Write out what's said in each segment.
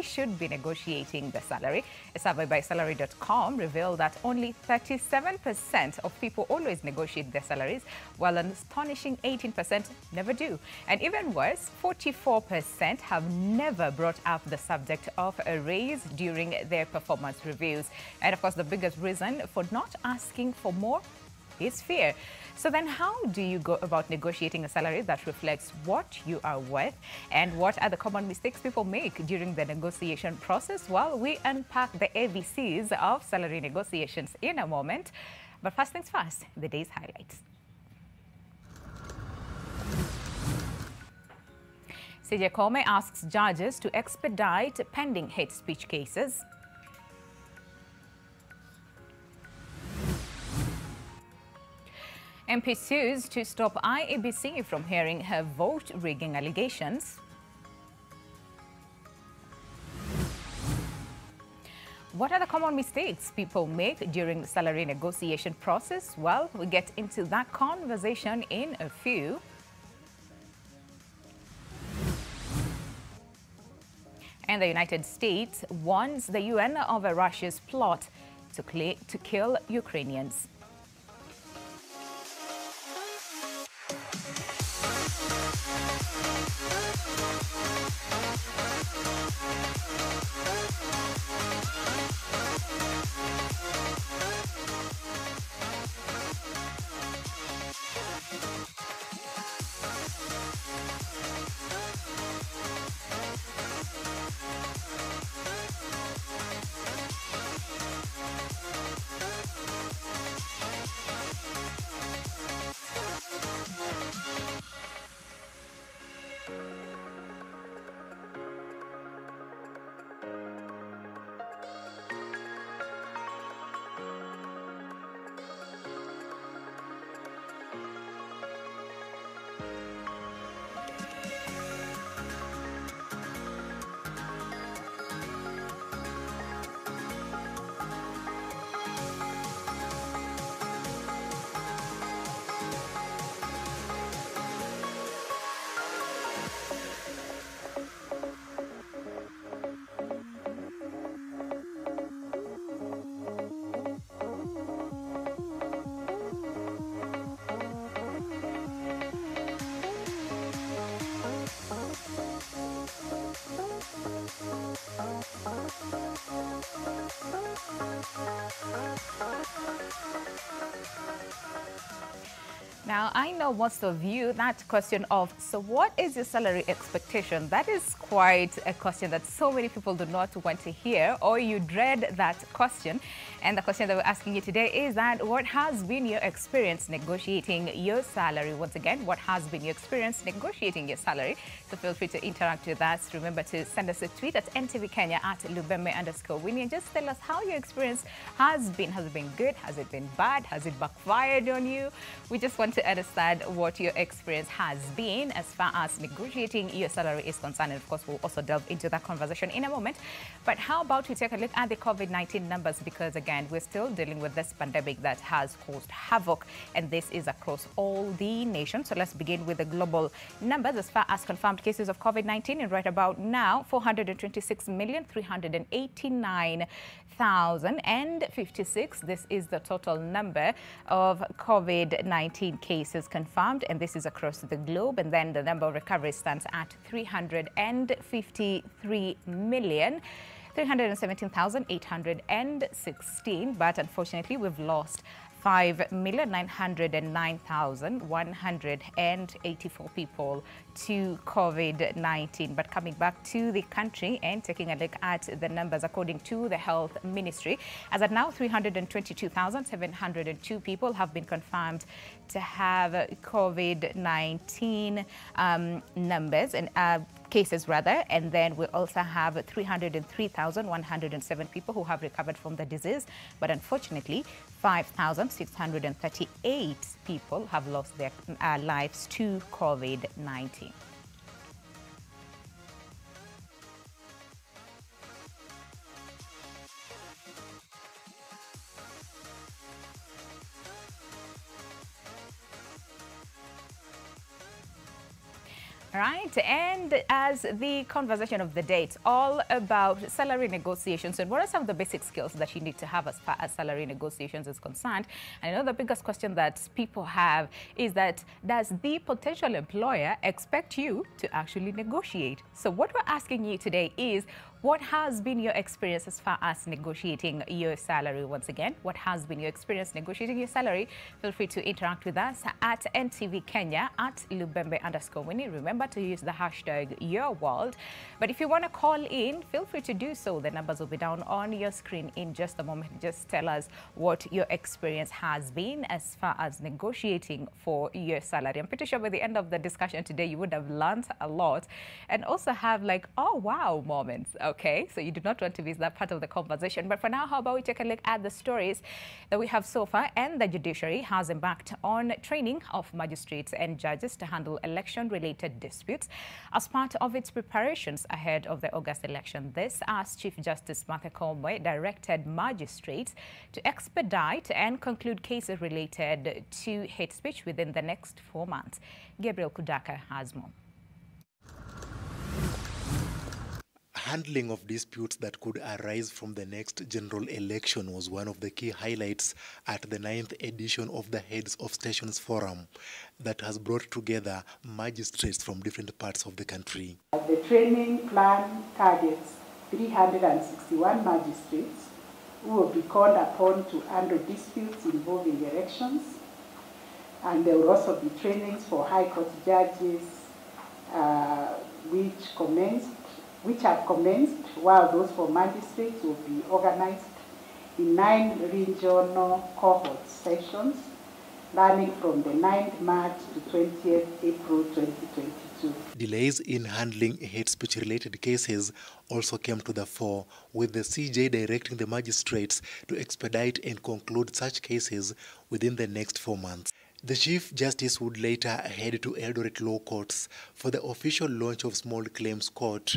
should be negotiating the salary. A survey by salary.com revealed that only 37% of people always negotiate their salaries, while an astonishing 18% never do. And even worse, 44% have never brought up the subject of a raise during their performance reviews. And of course, the biggest reason for not asking for more is fear. So then how do you go about negotiating a salary that reflects what you are worth? And what are the common mistakes people make during the negotiation process? Well, we unpack the ABCs of salary negotiations in a moment. But first things first, the day's highlights. CJ Kome asks judges to expedite pending hate speech cases. MP sues to stop IEBC from hearing her vote rigging allegations. What are the common mistakes people make during the salary negotiation process? Well, we get into that conversation in a few. And the United States warns the UN of Russia's plot to kill Ukrainians. Now, I know most of you, that question of, so what is your salary expectation? That is quite a question that so many people do not want to hear, or you dread that question. And the question that we're asking you today is that, what has been your experience negotiating your salary? Once again, what has been your experience negotiating your salary? So feel free to interact with us. Remember to send us a tweet at NTV Kenya at Lubeme_Winnie, and just tell us how your experience has been. Has it been good? Has it been bad? Has it backfired on you? We just want to understand what your experience has been as far as negotiating your salary is concerned. And of course, we'll also delve into that conversation in a moment. But how about we take a look at the COVID-19 numbers? Because again, we're still dealing with this pandemic that has caused havoc, and this is across all the nations. So let's begin with the global numbers. As far as confirmed cases of COVID-19, and right about now, 426,389,056. This is the total number of COVID-19 cases confirmed, and this is across the globe. And then the number of recoveries stands at 353,317,816. But unfortunately, we've lost 5,909,184 people to COVID-19. But coming back to the country and taking a look at the numbers according to the Health Ministry, as at now, 322,702 people have been confirmed to have COVID-19 numbers and cases rather, and then we also have 303,107 people who have recovered from the disease, but unfortunately 5,638 people have lost their lives to COVID-19. Right, and as the conversation of the day, it's all about salary negotiations and what are some of the basic skills that you need to have as far as salary negotiations is concerned. And I know the biggest question that people have is that does the potential employer expect you to actually negotiate? So what we're asking you today is, what has been your experience as far as negotiating your salary? Once again, what has been your experience negotiating your salary? Feel free to interact with us at NTV Kenya, at Lubembe_Winnie. Remember to use the hashtag YourWorld. But if you want to call in, feel free to do so. The numbers will be down on your screen in just a moment. Just tell us what your experience has been as far as negotiating for your salary. I'm pretty sure by the end of the discussion today, you would have learned a lot and also have like, oh, wow moments. Okay, so you do not want to miss that part of the conversation. But for now, how about we take a look at the stories that we have so far? And the judiciary has embarked on training of magistrates and judges to handle election-related disputes as part of its preparations ahead of the August election. This, as Chief Justice Martha Koome directed magistrates to expedite and conclude cases related to hate speech within the next 4 months. Gabriel Kudaka has more. Handling of disputes that could arise from the next general election was one of the key highlights at the 9th edition of the Heads of Stations Forum that has brought together magistrates from different parts of the country. The training plan targets 361 magistrates who will be called upon to handle disputes involving elections, and there will also be trainings for High Court judges which have commenced, while those for magistrates will be organized in 9 regional cohort sessions, running from the 9th March to 20th April 2022. Delays in handling hate speech-related cases also came to the fore, with the CJ directing the magistrates to expedite and conclude such cases within the next 4 months. The Chief Justice would later head to Eldoret Law Courts for the official launch of Small Claims Court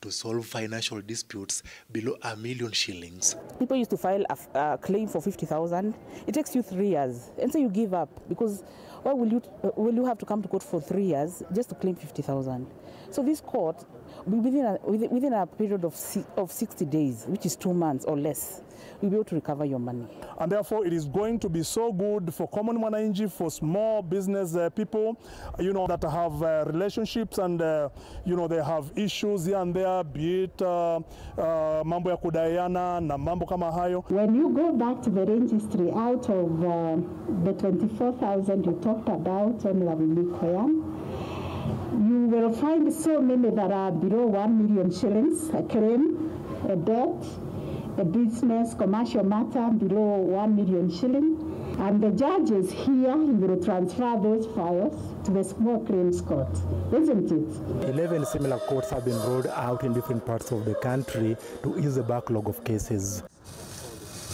to solve financial disputes below $1 million shillings. People used to file a claim for 50,000. It takes you 3 years, and so you give up because why will you have to come to court for 3 years just to claim 50,000? So this court, within a period of 60 days, which is 2 months or less, you'll be able to recover your money. And therefore, it is going to be so good for common mwananchi, for small business people, that have relationships and, they have issues here and there, be it mambo ya kudaiana na mambo kama hayo. When you go back to the registry, out of the 24,000 you talked about on Koyam, you will find so many that are below 1 million shillings, a claim, a debt, a business, commercial matter below 1 million shilling. And the judges here will transfer those files to the Small Claims Court, isn't it? 11 similar courts have been rolled out in different parts of the country to ease the backlog of cases.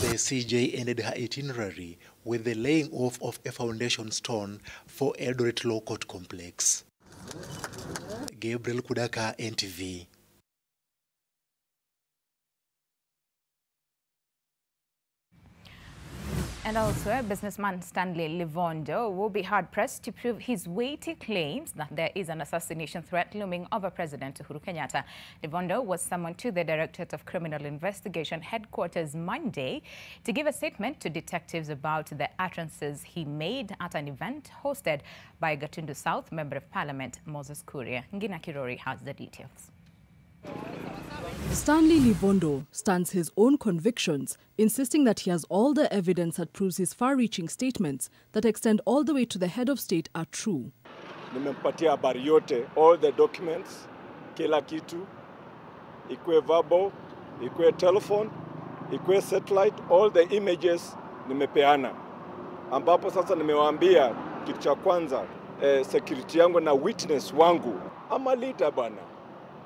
The CJ ended her itinerary with the laying off of a foundation stone for Eldoret Law Court Complex. Gabriel Kudaka, NTV. And also, businessman Stanley Livondo will be hard-pressed to prove his weighty claims that there is an assassination threat looming over President Uhuru Kenyatta. Livondo was summoned to the Directorate of Criminal Investigation headquarters Monday to give a statement to detectives about the utterances he made at an event hosted by Gatundu South Member of Parliament Moses Kuria. Ngina Kirori has the details. Stanley Livondo stands his own convictions, insisting that he has all the evidence that proves his far-reaching statements that extend all the way to the head of state are true. Nimempatia habari yote, all the documents, kila kitu, ikwe verbal, ikwe telephone, ikwe satellite, all the images nimepeana. Ambapo sasa nimewaambia kitu cha kwanza, security yangu na witness wangu, ama leader bana.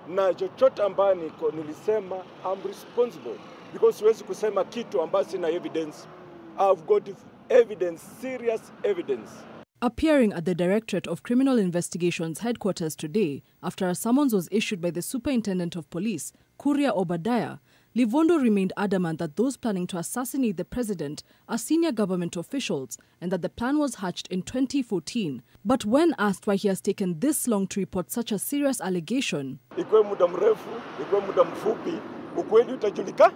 Na chochote ambayo nilisema, I'm responsible because siwezi kusema kitu ambayo sina evidence. I've got evidence, serious evidence. Appearing at the Directorate of Criminal Investigations headquarters today after a summons was issued by the Superintendent of Police, Kuria Obadiah, Livondo remained adamant that those planning to assassinate the president are senior government officials and that the plan was hatched in 2014. But when asked why he has taken this long to report such a serious allegation, Ikwe muda mrefu, ikwe muda mfupi, ukweli utajulika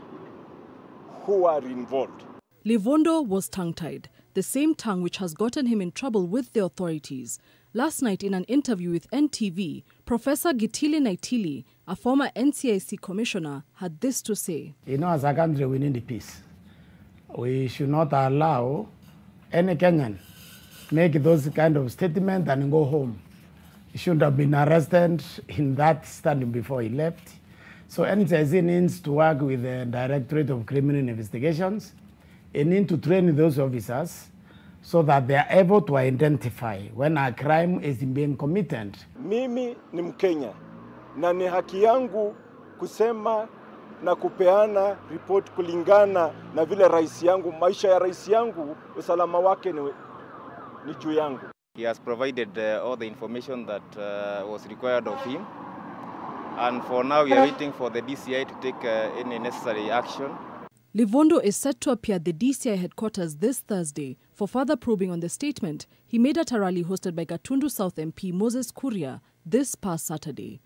who are involved. Livondo was tongue-tied, the same tongue which has gotten him in trouble with the authorities. Last night in an interview with NTV, Professor Gitile Naitili, a former NCIC commissioner, had this to say. You know, as a country, we need peace. We should not allow any Kenyan make those kind of statements and go home. He should have been arrested in that standing before he left. So NCIC needs to work with the Directorate of Criminal Investigations. It needs to train those officers so that they are able to identify when a crime is being committed. Mimi ni Mkenya na ni haki yangu kusema na kupeana report kulingana na vile rais yangu, maisha ya rais yangu, usalama wake ni juu yangu. He has provided all the information that was required of him, and for now we are waiting for the DCI to take any necessary action. Livondo is set to appear at the DCI headquarters this Thursday for further probing on the statement he made at a rally hosted by Gatundu South MP Moses Kuria this past Saturday.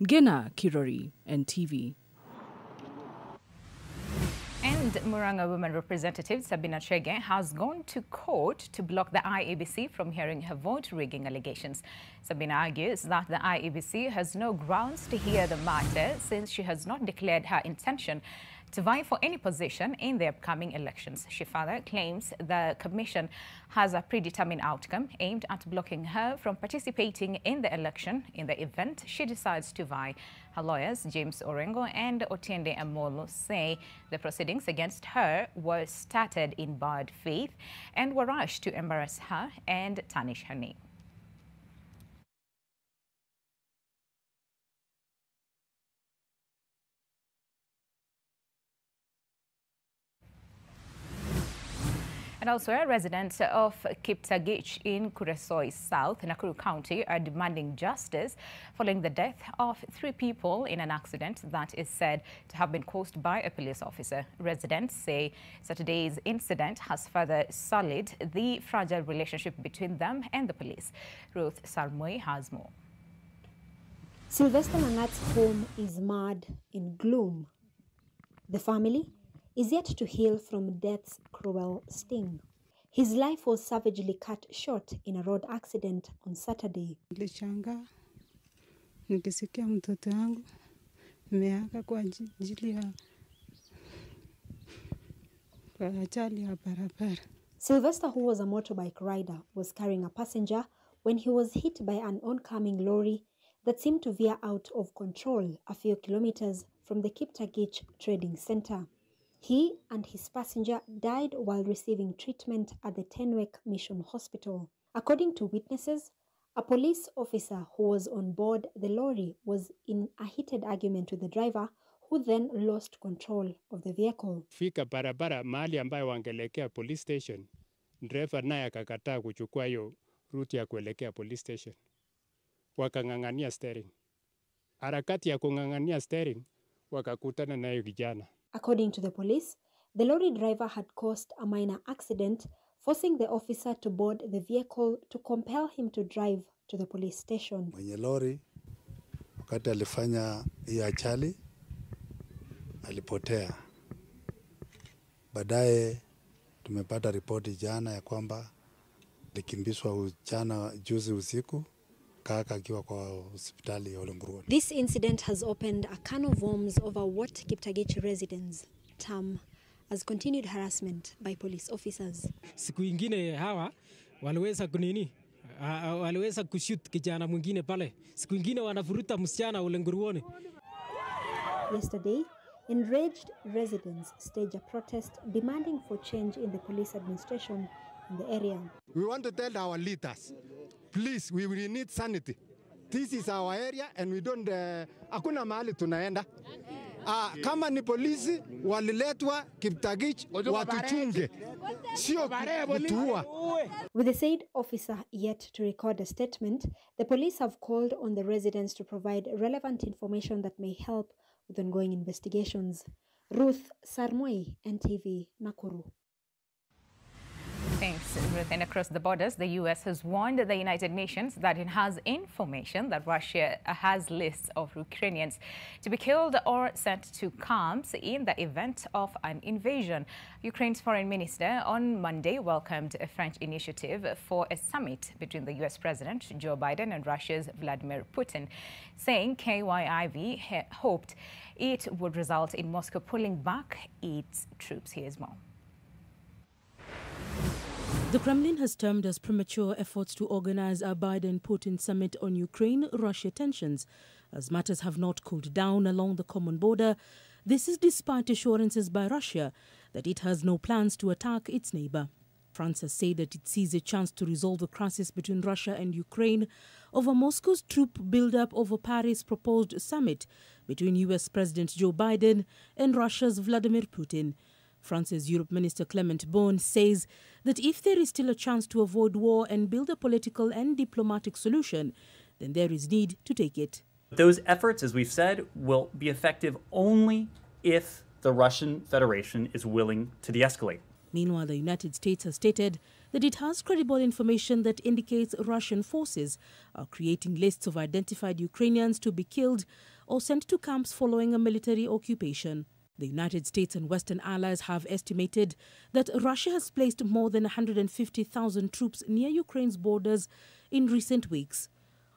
Ngena Kirori, NTV. And Muranga women representative Sabina Chege has gone to court to block the IEBC from hearing her vote rigging allegations. Sabina argues that the IEBC has no grounds to hear the matter since she has not declared her intention to vie for any position in the upcoming elections. She further claims the commission has a predetermined outcome aimed at blocking her from participating in the election in the event she decides to vie. Her lawyers, James Orengo and Otiende Amolo, say the proceedings against her were started in bad faith and were rushed to embarrass her and tarnish her name. And elsewhere, residents of Kiptagich in Kuresoi South, Nakuru County, are demanding justice following the death of 3 people in an accident that is said to have been caused by a police officer. Residents say Saturday's incident has further sullied the fragile relationship between them and the police. Ruth Sarmoi has more. Sylvester Nangat's home is marred in gloom. The family is yet to heal from death's cruel sting. His life was savagely cut short in a road accident on Saturday. Nilishangaa nikisikia mtoto wangu ameaga kwa ajili ya ajali ya barabara. Sylvester, who was a motorbike rider, was carrying a passenger when he was hit by an oncoming lorry that seemed to veer out of control a few kilometers from the Kiptagich Trading Center. He and his passenger died while receiving treatment at the Tenwek Mission Hospital. According to witnesses, a police officer who was on board the lorry was in a heated argument with the driver, who then lost control of the vehicle. Fika barabara mahali ambayo wangelekea police station, driver naye akakataa kuchukua hiyo route ya kuelekea police station. Wakang'ang'ania steering. Harakati ya kung'ang'ania steering, wakakutana na hiyo kijana. According to the police, the lorry driver had caused a minor accident, forcing the officer to board the vehicle to compel him to drive to the police station. Mwenye lori wakati alifanya hiyo ajali alipotea. Baadaye tumepata ripoti jana ya kwamba likimbizwa juzi usiku kaka akiwa kwa hospitali ya Olenguruni. This incident has opened a can of worms over what Kiptagich residents term as continued harassment by police officers. Siku ingine hawa waliweza waliweza kushoot kijana mwingine pale. Siku ingine wanavuruta msichana Olenguruni. Yesterday, enraged residents staged a protest demanding for change in the police administration in the area. We want to tell our leaders, please, we will need sanity. This is our area and we don't, hakuna mahali tunaenda. Kama ni polisi, waliletwa Kiptagich, watuchunge. Sio kutuua. With the said officer yet to record a statement, the police have called on the residents to provide relevant information that may help with ongoing investigations. Ruth Sarmoi, NTV, Nakuru. Thanks, Ruth. And across the borders, the U.S. has warned the United Nations that it has information that Russia has lists of Ukrainians to be killed or sent to camps in the event of an invasion. Ukraine's foreign minister on Monday welcomed a French initiative for a summit between the U.S. President Joe Biden and Russia's Vladimir Putin, saying KYIV hoped it would result in Moscow pulling back its troops. Here's more. The Kremlin has termed as premature efforts to organize a Biden-Putin summit on Ukraine-Russia tensions, as matters have not cooled down along the common border. This is despite assurances by Russia that it has no plans to attack its neighbor. France has said that it sees a chance to resolve the crisis between Russia and Ukraine over Moscow's troop buildup over Paris' proposed summit between U.S. President Joe Biden and Russia's Vladimir Putin. France's Europe Minister Clement Beaune says that if there is still a chance to avoid war and build a political and diplomatic solution, then there is need to take it. Those efforts, as we've said, will be effective only if the Russian Federation is willing to de-escalate. Meanwhile, the United States has stated that it has credible information that indicates Russian forces are creating lists of identified Ukrainians to be killed or sent to camps following a military occupation. The United States and Western allies have estimated that Russia has placed more than 150,000 troops near Ukraine's borders in recent weeks.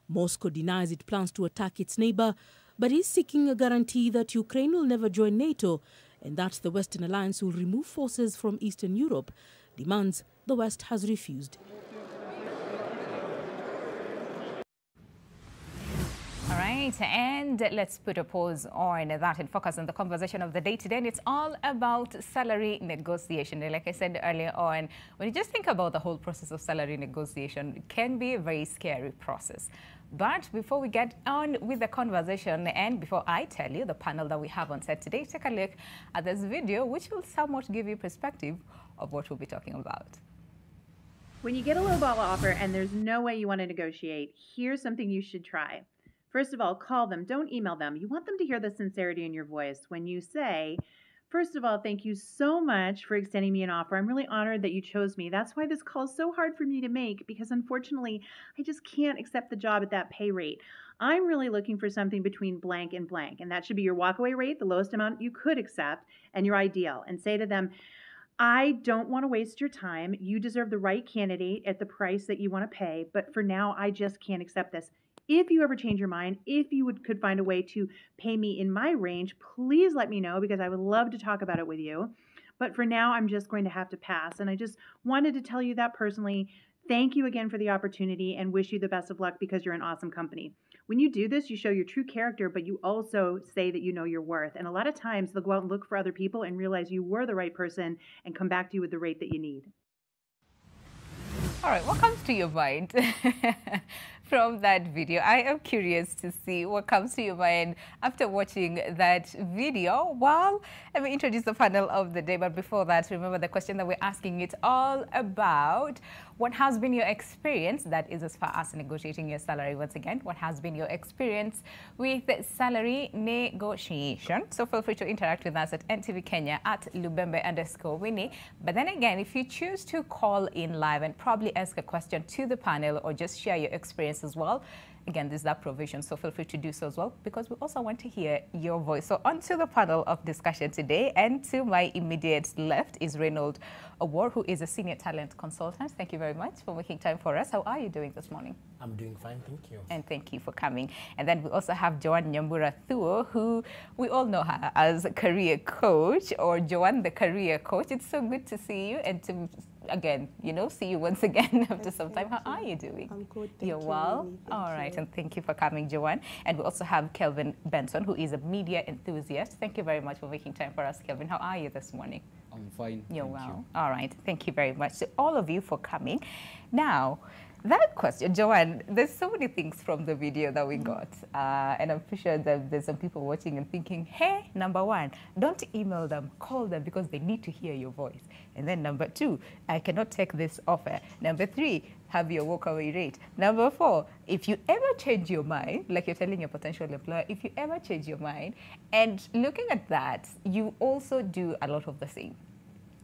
Moscow denies it plans to attack its neighbor, but is seeking a guarantee that Ukraine will never join NATO and that the Western alliance will remove forces from Eastern Europe, demands the West has refused. All right, and let's put a pause on that and focus on the conversation of the day today. And it's all about salary negotiation. And like I said earlier on, when you just think about the whole process of salary negotiation, it can be a very scary process. But before we get on with the conversation and before I tell you the panel that we have on set today, take a look at this video, which will somewhat give you perspective of what we'll be talking about. When you get a lowball offer and there's no way you want to negotiate, here's something you should try. First of all, call them. Don't email them. You want them to hear the sincerity in your voice when you say, first of all, thank you so much for extending me an offer. I'm really honored that you chose me. That's why this call is so hard for me to make, because unfortunately, I just can't accept the job at that pay rate. I'm really looking for something between blank, and that should be your walkaway rate, the lowest amount you could accept, and your ideal. And say to them, I don't want to waste your time. You deserve the right candidate at the price that you want to pay, but for now, I just can't accept this. If you ever change your mind, if you could find a way to pay me in my range, please let me know, because I would love to talk about it with you. But for now, I'm just going to have to pass. And I just wanted to tell you that personally. Thank you again for the opportunity and wish you the best of luck, because you're an awesome company. When you do this, you show your true character, but you also say that you know your worth. And a lot of times they'll go out and look for other people and realize you were the right person and come back to you with the rate that you need. All right, what comes to your mind from that video? I am curious to see what comes to your mind after watching that video. Well, let me introduce the panel of the day. But before that, remember the question that we're asking. It's all about what has been your experience, that is as far as negotiating your salary. Once again, what has been your experience with salary negotiation? So feel free to interact with us at NTV Kenya at Lubembe_Winnie. But then again, if you choose to call in live and probably ask a question to the panel or just share your experience as well, again, there's that provision, so feel free to do so as well, because we also want to hear your voice. So on to the panel of discussion today, and to my immediate left is Reynold Awar, who is a senior talent consultant. Thank you very much for making time for us. How are you doing this morning? I'm doing fine, thank you. And thank you for coming. And then we also have Joanne Nyambura Thuo, who we all know her as a career coach, or Joanne the career coach. It's so good to see you and to again, see you once again after some time. How are you doing? I'm good, You're well? All right, and thank you for coming, Joanne. And we also have Kelvin Benson, who is a media enthusiast. Thank you very much for making time for us, Kelvin. How are you this morning? I'm fine. You're well. All right, thank you very much to all of you for coming. Now, that question, Joanne, there's so many things from the video that we got. And I'm pretty sure that there's some people watching and thinking, hey, number one, don't email them, call them because they need to hear your voice. And then number two, I cannot take this offer. Number three, have your walkaway rate. Number four, if you ever change your mind, like you're telling your potential employer, if you ever change your mind, and looking at that, you also do a lot of the same.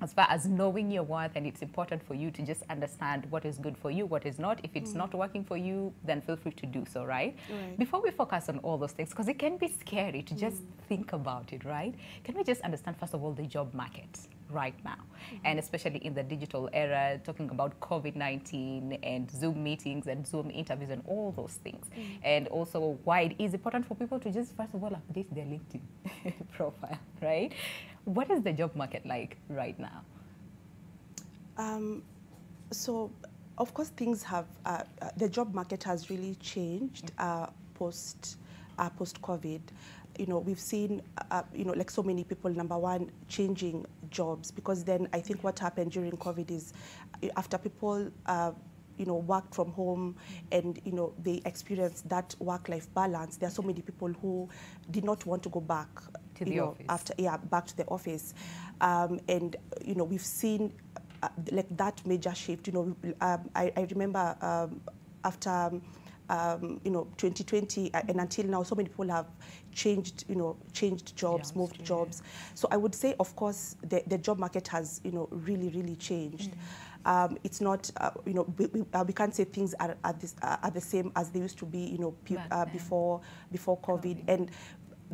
As far as knowing your worth, and it's important for you to just understand what is good for you, what is not. If it's not working for you, then feel free to do so, right? Before we focus on all those things, because it can be scary to just think about it, right? Can we just understand, first of all, the job market right now? And especially in the digital era, talking about COVID-19 and Zoom meetings and Zoom interviews and all those things. And also why it is important for people to just, first of all, update their LinkedIn profile, right? What is the job market like right now? So, of course, things have, the job market has really changed post-COVID. You know, we've seen, you know, like so many people, number one, changing jobs, because then I think what happened during COVID is after people, you know, worked from home and, you know, they experienced that work-life balance, there are so many people who did not want to go back to the office. Back to the office. And, you know, we've seen like that major shift. You know, I remember after, you know, 2020 and until now, so many people have changed, you know, changed jobs, moved jobs. So I would say, of course, the job market has, you know, really, really changed. It's not, you know, we can't say things are the same as they used to be, you know, before COVID. And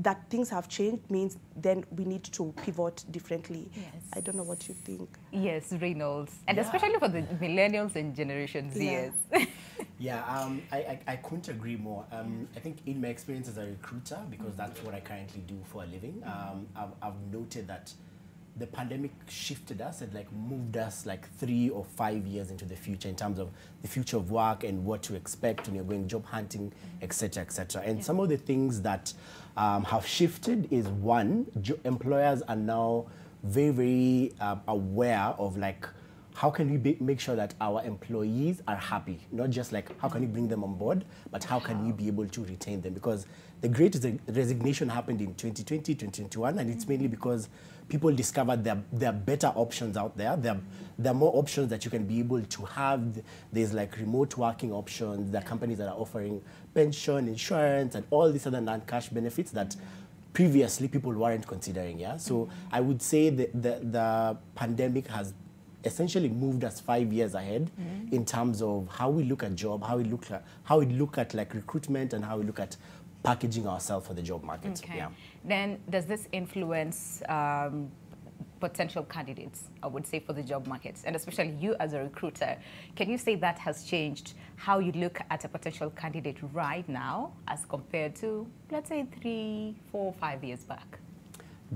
that things have changed means then we need to pivot differently. Yes. I don't know what you think. Yes, Reynolds. And especially for the millennials and Generation Z. Yeah, I couldn't agree more. I think in my experience as a recruiter, because that's what I currently do for a living, I've noted that the pandemic shifted us and like moved us like 3 or 5 years into the future in terms of the future of work and what to expect when you're going job hunting, etc., etc. And some of the things that have shifted is, one, employers are now very, very aware of like, how can we make sure that our employees are happy? Not just like, how can we bring them on board, but how can we be able to retain them? Because the great resignation happened in 2020, 2021, and it's mainly because people discovered there are better options out there. There are more options that you can be able to have. There's like remote working options. There are companies that are offering pension, insurance, and all these other non-cash benefits that previously people weren't considering. Yeah. So I would say the pandemic has essentially moved us 5 years ahead in terms of how we look at job, how we look at like recruitment, and how we look at packaging ourselves for the job market. Okay. Yeah. Then does this influence potential candidates, I would say, for the job markets, and especially you as a recruiter? Can you say that has changed how you look at a potential candidate right now as compared to, let's say, 3, 4, 5 years back?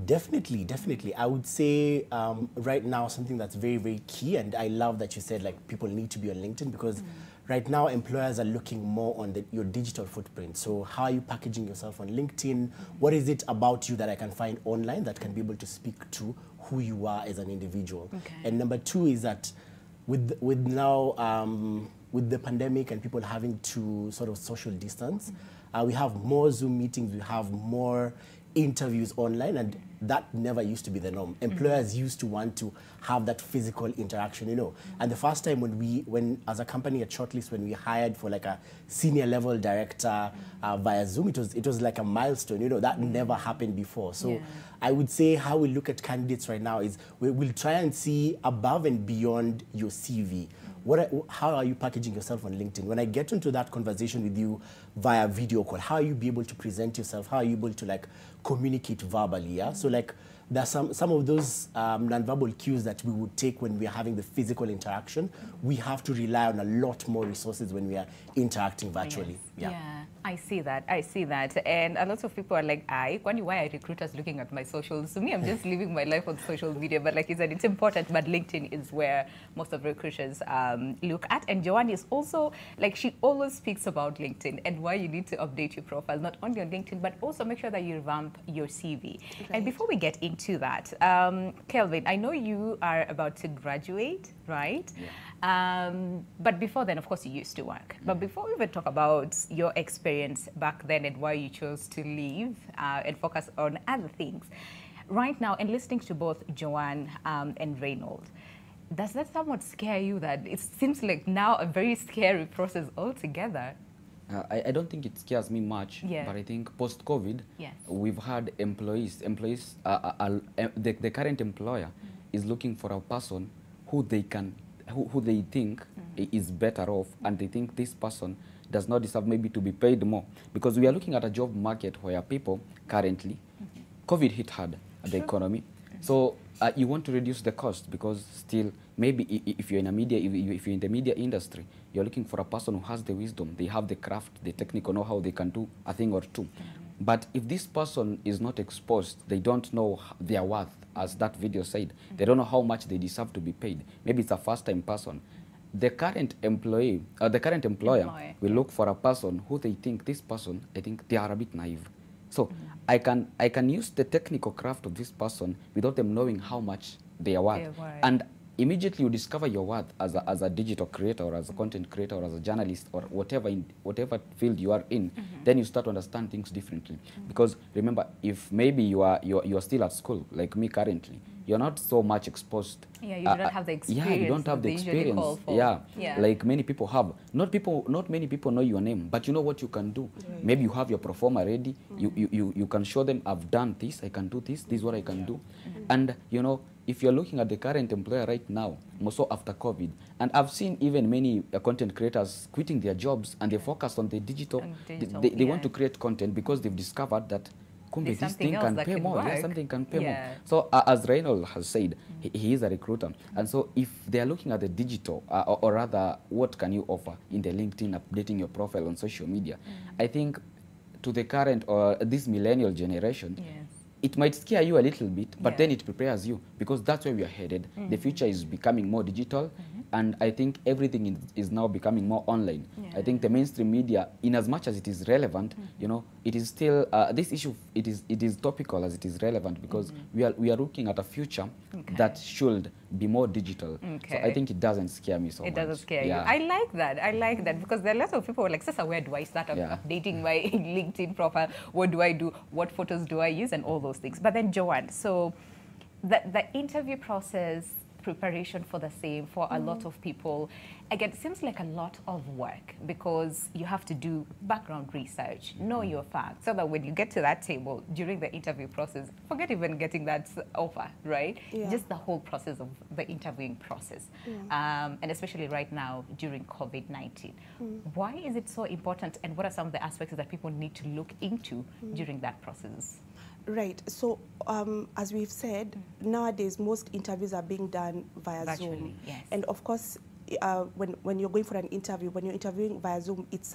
Definitely, definitely. I would say right now something that's very, very key, and I love that you said like people need to be on LinkedIn, because right now employers are looking more on your digital footprint. So how are you packaging yourself on LinkedIn? What is it about you that I can find online that can be able to speak to who you are as an individual? Okay. And number two is that with the pandemic and people having to sort of social distance, we have more Zoom meetings, we have more interviews online, and that never used to be the norm. Employers used to want to have that physical interaction, you know. And the first time when as a company at Shortlist, when we hired for like a senior level director via Zoom, it was like a milestone, you know. That never happened before. So I would say how we look at candidates right now is we'll try and see above and beyond your CV. How are you packaging yourself on LinkedIn? When I get into that conversation with you via video call, how are you be able to present yourself? How are you able to like communicate verbally? Yeah. So like there are some of those nonverbal cues that we would take when we are having the physical interaction. We have to rely on a lot more resources when we are interacting virtually. Yes. Yeah. I see that. I see that. And a lot of people are like, why are recruiters looking at my socials? To me, I'm just living my life on social media. But like you said, it's important. But LinkedIn is where most of recruiters look at. And Joanne is also, like, she always speaks about LinkedIn and why you need to update your profile, not only on LinkedIn, but also make sure that you revamp your CV. Right. And before we get into into that. Kelvin, I know you are about to graduate, right? But before then, of course, you used to work. But before we even talk about your experience back then and why you chose to leave and focus on other things, right now, and listening to both Joanne and Reynold, does that somewhat scare you that it seems like now a very scary process altogether? I don't think it scares me much, but I think post-COVID, we've had employees, the current employer is looking for a person who they think is better off, and they think this person does not deserve maybe to be paid more. Because we are looking at a job market where people currently, COVID hit hard at the economy. So you want to reduce the cost, because still maybe if you're in a media, if you're in the media industry, you're looking for a person who has the wisdom, they have the craft, the technical know-how, they can do a thing or two. But if this person is not exposed, they don't know their worth, as that video said. They don't know how much they deserve to be paid. Maybe it's a first-time person. The current employee, the current employer will look for a person who they think, this person, I think they are a bit naive. So I can use the technical craft of this person without them knowing how much they are worth. And immediately you discover your worth as a digital creator, or as a content creator, or as a journalist, or whatever field you are in, then you start to understand things differently. Because remember, if maybe you are still at school, like me currently, you're not so much exposed. Yeah, you don't have the experience. Yeah, you don't have the experience. Yeah, like many people have. Not many people know your name, but you know what you can do. Maybe you have your performer ready. You can show them, I've done this, I can do this, this is what I can do. And you know, if you're looking at the current employer right now, more so after COVID, and I've seen even many content creators quitting their jobs, and they focus on the digital. They want to create content because they've discovered that this thing can pay more. Yeah, something can pay more. So as Reynold has said, he is a recruiter. And so if they are looking at the digital, or rather, what can you offer in the LinkedIn, updating your profile on social media, I think to the current or this millennial generation, it might scare you a little bit, but then it prepares you, because that's where we are headed. The future is becoming more digital, and I think everything is now becoming more online. I think the mainstream media, in as much as it is relevant, you know, it is still, this issue, it is topical as it is relevant, because we are looking at a future that should be more digital. So I think it doesn't scare me so much. It doesn't scare you. I like that, because there are lots of people who are like, Sasa, where do I start updating my LinkedIn profile? What do I do? What photos do I use? And all those things. But then, Joanne, so the interview process, preparation for the same for a lot of people, again, it seems like a lot of work, because you have to do background research, know your facts, so that when you get to that table during the interview process, forget even getting that offer, right? Just the whole process of the interviewing process. And especially right now during COVID-19. Why is it so important, and what are some of the aspects that people need to look into during that process? Right. So, as we've said, nowadays most interviews are being done via Zoom. And of course, when you're going for an interview, when you're interviewing via Zoom, it's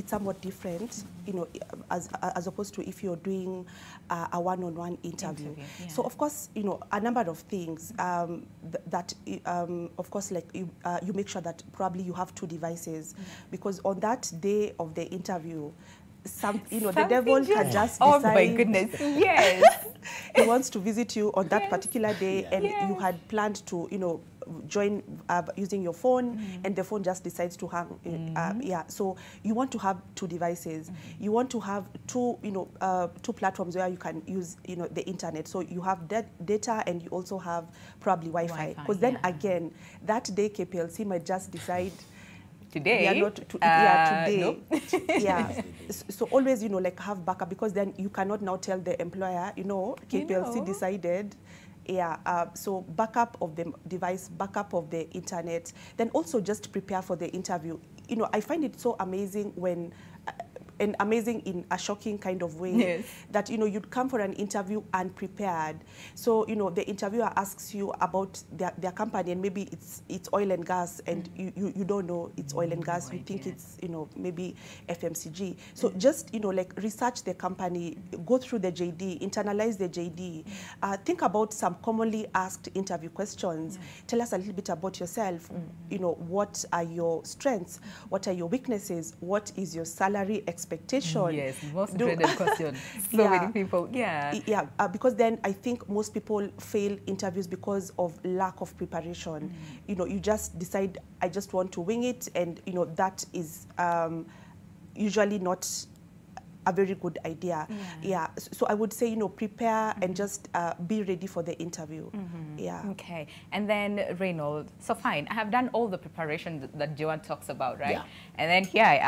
somewhat different, you know, as opposed to if you're doing a one-on-one interview. So, of course, you know, a number of things that, of course, like you make sure that probably you have two devices, because on that day of the interview, the devil can just decide. Oh my goodness, yes. He wants to visit you on that particular day, and you had planned to, you know, join using your phone, and the phone just decides to hang. So you want to have two devices. You want to have two platforms where you can use, you know, the internet. So you have data, and you also have probably Wi-Fi. Because then again, that day KPLC might just decide. Today? Today. No. So always, you know, like have backup, because then you cannot now tell the employer, you know, KPLC decided. So backup of the device, backup of the internet, then also just prepare for the interview. You know, I find it so amazing when, and amazing in a shocking kind of way, that, you know, you'd come for an interview unprepared. So, you know, the interviewer asks you about their company, and maybe it's oil and gas, and you don't know it's oil and gas. You think it's, you know, maybe FMCG. So just, you know, like research the company, go through the JD, internalize the JD, think about some commonly asked interview questions. Tell us a little bit about yourself. You know, what are your strengths? What are your weaknesses? What is your salary expectation? expectation. Yes, most dreaded question. So many people, Yeah, because then I think most people fail interviews because of lack of preparation. You know, you just decide, I just want to wing it, and you know, that is usually not a very good idea. So I would say, you know, prepare and just be ready for the interview. Okay. And then Reynold, so fine, I have done all the preparation that Joanne talks about, right? And then here I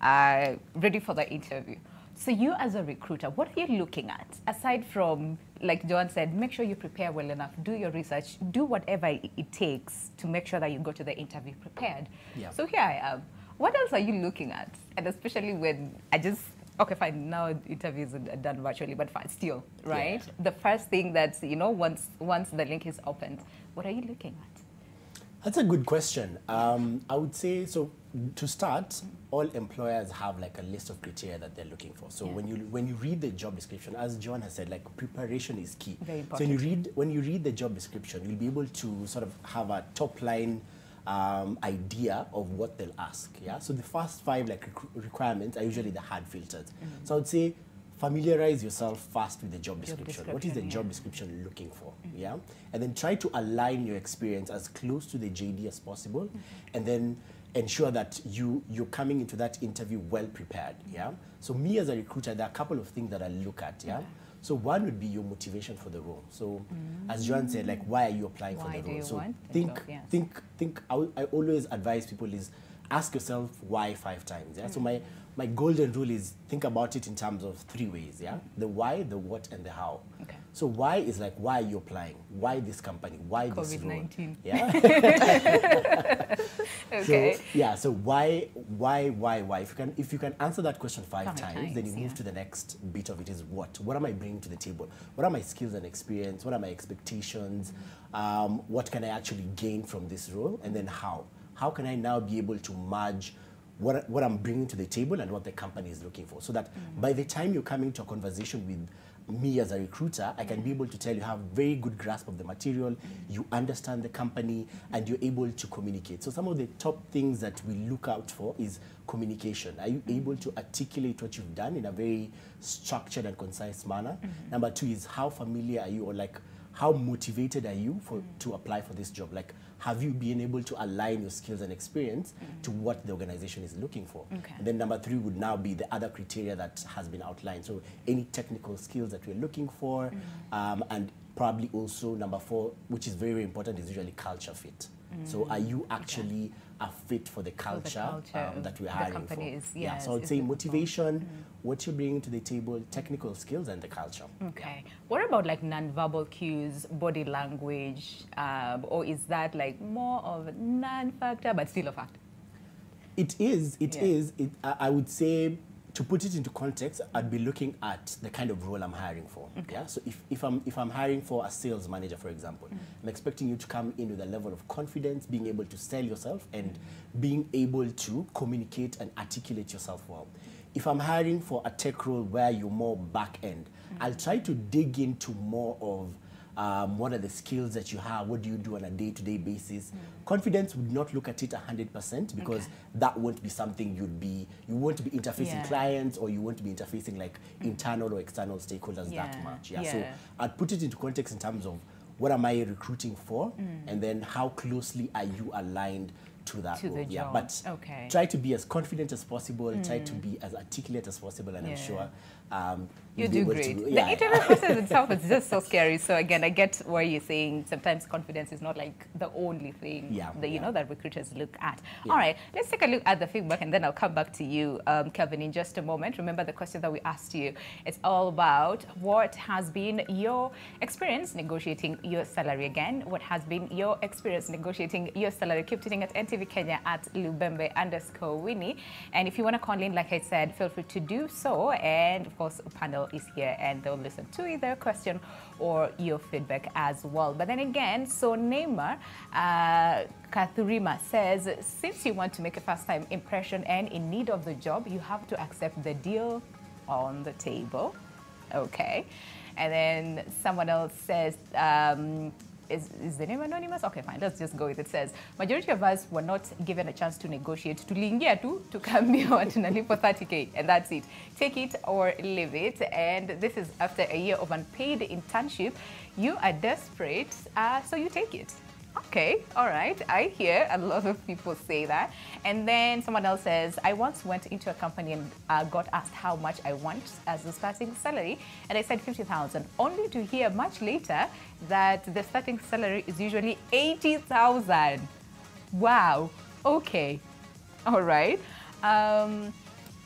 am, ready for the interview. So you as a recruiter, what are you looking at? Aside from, like Joanne said, make sure you prepare well enough, do your research, do whatever it takes to make sure that you go to the interview prepared. So here I am. What else are you looking at? And especially when okay, fine, now interviews are done virtually, but fine, still, right? The first thing that's, you know, once the link is opened, what are you looking at? That's a good question. I would say, so to start, all employers have like a list of criteria that they're looking for. So when you read the job description, as Joanne has said, like preparation is key. Very important. So when you read the job description, you'll be able to sort of have a top line idea of what they'll ask. So the first 5 like requirements are usually the hard filters. So I would say familiarize yourself first with the job description. What is the job description looking for? And then try to align your experience as close to the JD as possible, and then ensure that you're coming into that interview well prepared. So me as a recruiter, there are a couple of things that I look at. So one would be your motivation for the role. So as Joanne said, like, why are you applying for the role? So think I always advise people is ask yourself why 5 times. So my golden rule is think about it in terms of 3 ways. The why, the what, and the how. So why is like, why are you applying? Why this company? Why this role? So why? If you can answer that question 5 times, then you move to the next bit of it is what? What am I bringing to the table? What are my skills and experience? What are my expectations? What can I actually gain from this role? And then how? How can I now be able to merge what I'm bringing to the table and what the company is looking for, so that by the time you're coming to a conversation with me as a recruiter, I can be able to tell you have very good grasp of the material, you understand the company, and you're able to communicate. So some of the top things that we look out for is communication. Are you able to articulate what you've done in a very structured and concise manner? Number 2 is how familiar are you, or like how motivated are you to apply for this job? Like, have you been able to align your skills and experience to what the organization is looking for? And then number 3 would now be the other criteria that has been outlined. So any technical skills that we're looking for, and probably also number 4, which is very, very important, is usually culture fit. So are you actually a fit for the culture, that we're hiring for? So I would say motivation, what you're bringing to the table, technical skills, and the culture. What about like non-verbal cues, body language, or is that like more of a non-factor but still a factor? It is. I would say, to put it into context, I'd be looking at the kind of role I'm hiring for. So if I'm hiring for a sales manager, for example, I'm expecting you to come in with a level of confidence, being able to sell yourself, and being able to communicate and articulate yourself well. If I'm hiring for a tech role where you're more back end, I'll try to dig into more of what are the skills that you have, what do you do on a day-to-day basis. Confidence would not look at it 100%, because that won't be something you won't be interfacing clients, or you won't be interfacing like internal or external stakeholders that much. So I'd put it into context in terms of what am I recruiting for, and then how closely are you aligned to that role. But try to be as confident as possible, try to be as articulate as possible, and I'm sure you do great. The interview process itself is just so scary. So again, I get where you're saying sometimes confidence is not like the only thing that you know that recruiters look at. All right, let's take a look at the feedback, and then I'll come back to you, Kelvin, in just a moment. Remember the question that we asked you. It's all about what has been your experience negotiating your salary. Again, what has been your experience negotiating your salary? Keep tweeting at NTV Kenya at Lubembe_Winnie. And if you want to call in, like I said, feel free to do so. And of course, a panel is here and they'll listen to either a question or your feedback as well. But then again, so Neymar Kathurima says, since you want to make a first-time impression and in need of the job, you have to accept the deal on the table. And then someone else says, is the name anonymous? Okay, fine, let's just go with it. It says, majority of us were not given a chance to negotiate. Tuliingia tu, tukaambiwa tunalipo 30K, and that's it. Take it or leave it. And this is after a year of unpaid internship. You are desperate, so you take it. Okay, all right. I hear a lot of people say that. And then someone else says, I once went into a company and got asked how much I want as a starting salary. And I said 50,000, only to hear much later that the starting salary is usually 80,000. Wow. Okay. All right.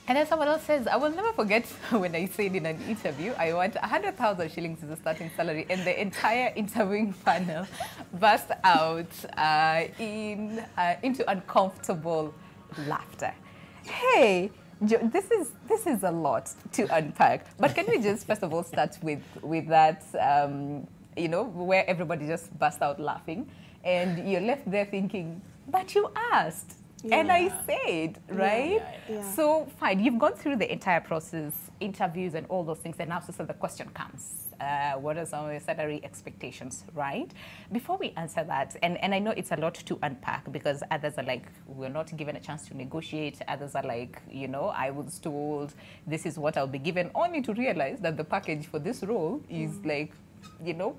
And then someone else says, I will never forget when I said in an interview, I want 100,000 shillings as a starting salary, and the entire interviewing panel burst out into uncomfortable laughter. Hey, this is a lot to unpack. But can we just first of all start with that, you know, where everybody just burst out laughing, and you're left there thinking, but you asked. Yeah. And I said, right? Yeah. So fine, you've gone through the entire process, interviews and all those things, and now so the question comes. What are some of your salary expectations, right? Before we answer that, and I know it's a lot to unpack because others are like, we're not given a chance to negotiate. Others are like, you know, I was told this is what I'll be given, only to realize that the package for this role is like, you know,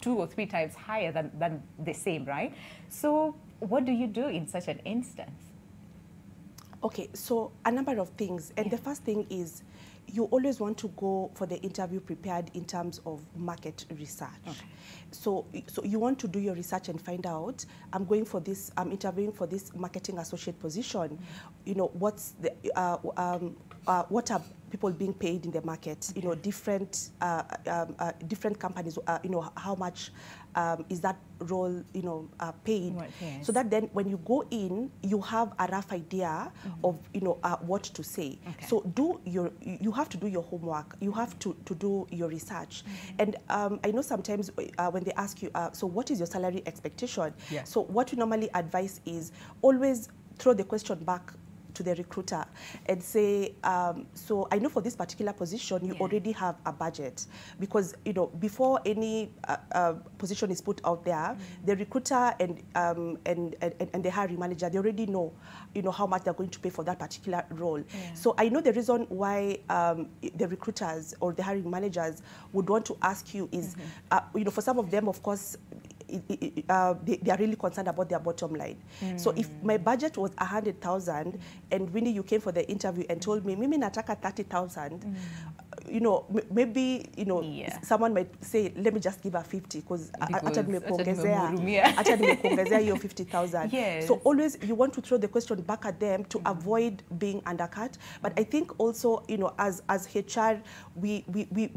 2 or 3 times higher than the same, right? So what do you do in such an instance? Okay, so a number of things. And the first thing is you always want to go for the interview prepared in terms of market research. Okay. So you want to do your research and find out, I'm interviewing for this marketing associate position. You know, what's the, what are people being paid in the market? You know, different companies, you know, how much is that role, you know, paid? Right, yes. So that then when you go in, you have a rough idea of, you know, what to say. Okay. So you have to do your homework. You have to do your research. And I know sometimes when they ask you, so what is your salary expectation? Yeah. So what we normally advise is always throw the question back to the recruiter and say, so I know for this particular position, you already have a budget, because, you know, before any position is put out there, the recruiter and the hiring manager, they already know, you know, how much they're going to pay for that particular role. Yeah. So I know the reason why the recruiters or the hiring managers would want to ask you is, you know, for some of them, of course, they are really concerned about their bottom line. So if my budget was 100,000 and Winnie, you came for the interview and told me, Mimi nataka 30,000, you know, maybe, you know, someone might say, let me just give her 50 because acha nimekuongezea hiyo 50,000. Yes. So always you want to throw the question back at them to avoid being undercut. But I think also, you know, as HR, we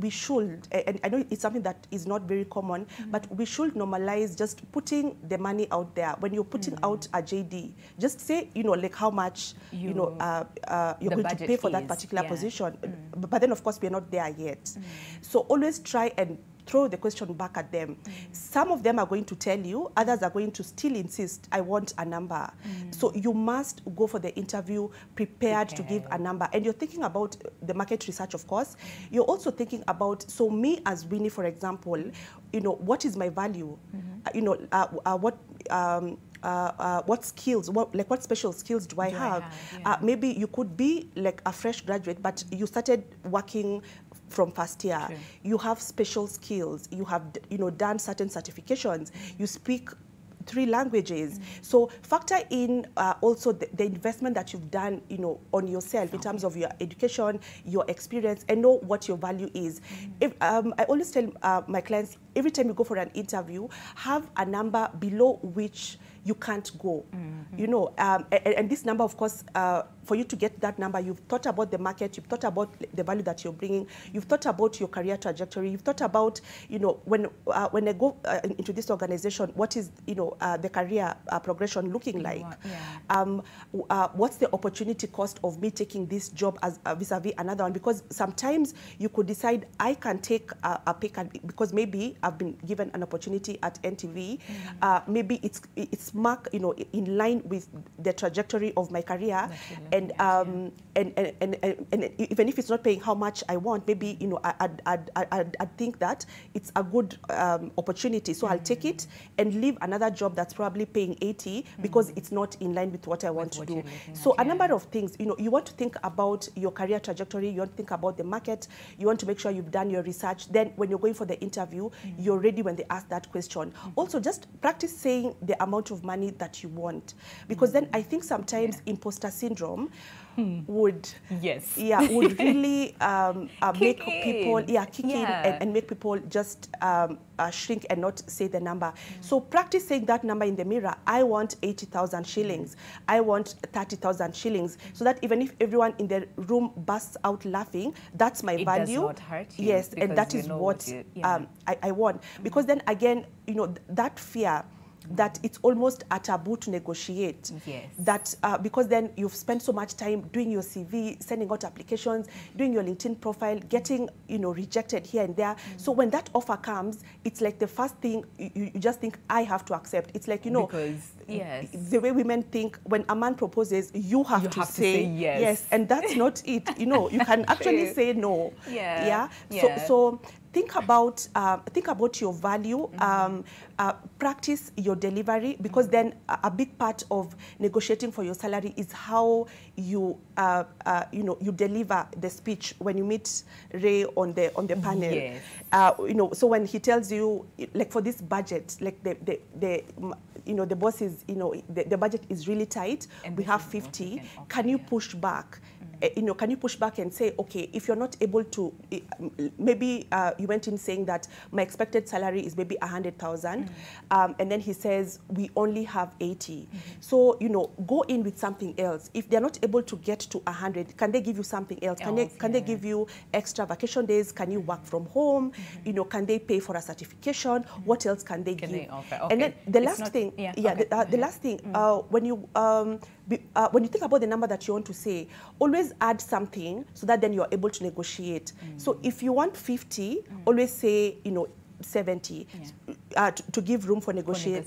should, and I know it's something that is not very common, but we should normalize just putting the money out there. When you're putting out a JD, just say, you know, like how much, you know, you're going to pay for that particular position. But then, of course, we're not there yet. So always try and throw the question back at them. Some of them are going to tell you, others are going to still insist, I want a number. So you must go for the interview prepared to give a number. And you're thinking about the market research, of course. You're also thinking about, so me as Winnie, for example, you know, what is my value? You know, what skills, what special skills do I have? Maybe you could be like a fresh graduate, but you started working from first year. Sure. You have special skills. You have, you know, done certain certifications. You speak 3 languages. So factor in also the investment that you've done, you know, on yourself in terms of your education, your experience, and know what your value is. If, I always tell my clients, every time you go for an interview, have a number below which you can't go. You know, and this number, of course, for you to get that number, you've thought about the market, you've thought about the value that you're bringing, you've thought about your career trajectory, you've thought about, you know, when I go into this organization, what is, you know, the career progression looking like? What's the opportunity cost of me taking this job as vis-a-vis another one? Because sometimes you could decide I can take a pay cut because maybe I've been given an opportunity at NTV, maybe it's in line with the trajectory of my career, and even if it's not paying how much I want, maybe I'd think that it's a good opportunity, so I'll take it and leave another job that's probably paying 80 because it's not in line with what I want to do. So a number of things, you want to think about your career trajectory, you want to think about the market, you want to make sure you've done your research. Then when you're going for the interview, you're ready when they ask that question. Also, just practice saying the amount of money that you want, because then I think sometimes imposter syndrome would would really make people kick in and make people just shrink and not say the number. So practice saying that number in the mirror. I want 80,000 shillings. I want 30,000 shillings. So that even if everyone in the room bursts out laughing, that's my value. It does not hurt you. Yes, and that is what I want. Because then again, that fear that it's almost a taboo to negotiate. Yes. That because then you've spent so much time doing your CV, sending out applications, doing your LinkedIn profile, getting rejected here and there. So when that offer comes, it's like the first thing you just think I have to accept. It's like because the way women think, when a man proposes, you have to say yes, and that's not it. You can actually say no. So think about your value. Practice your delivery, because then a big part of negotiating for your salary is how you you deliver the speech when you meet Ray on the panel. Yes. So when he tells you, like, for this budget, like the boss is, the budget is really tight, and we have 50, can you push back? Can you push back and say, okay, if you're not able to, maybe you went in saying that my expected salary is maybe 100,000, and then he says we only have 80. So go in with something else. If they're not able to get to 100, can they give you something else? Can they give you extra vacation days? Can you work from home? Can they pay for a certification? What else can they give? They offer? Okay. And then the last thing, the last thing, when you think about the number that you want to say, always add something so that then you're able to negotiate. So if you want 50, always say 70 to give room for negotiation.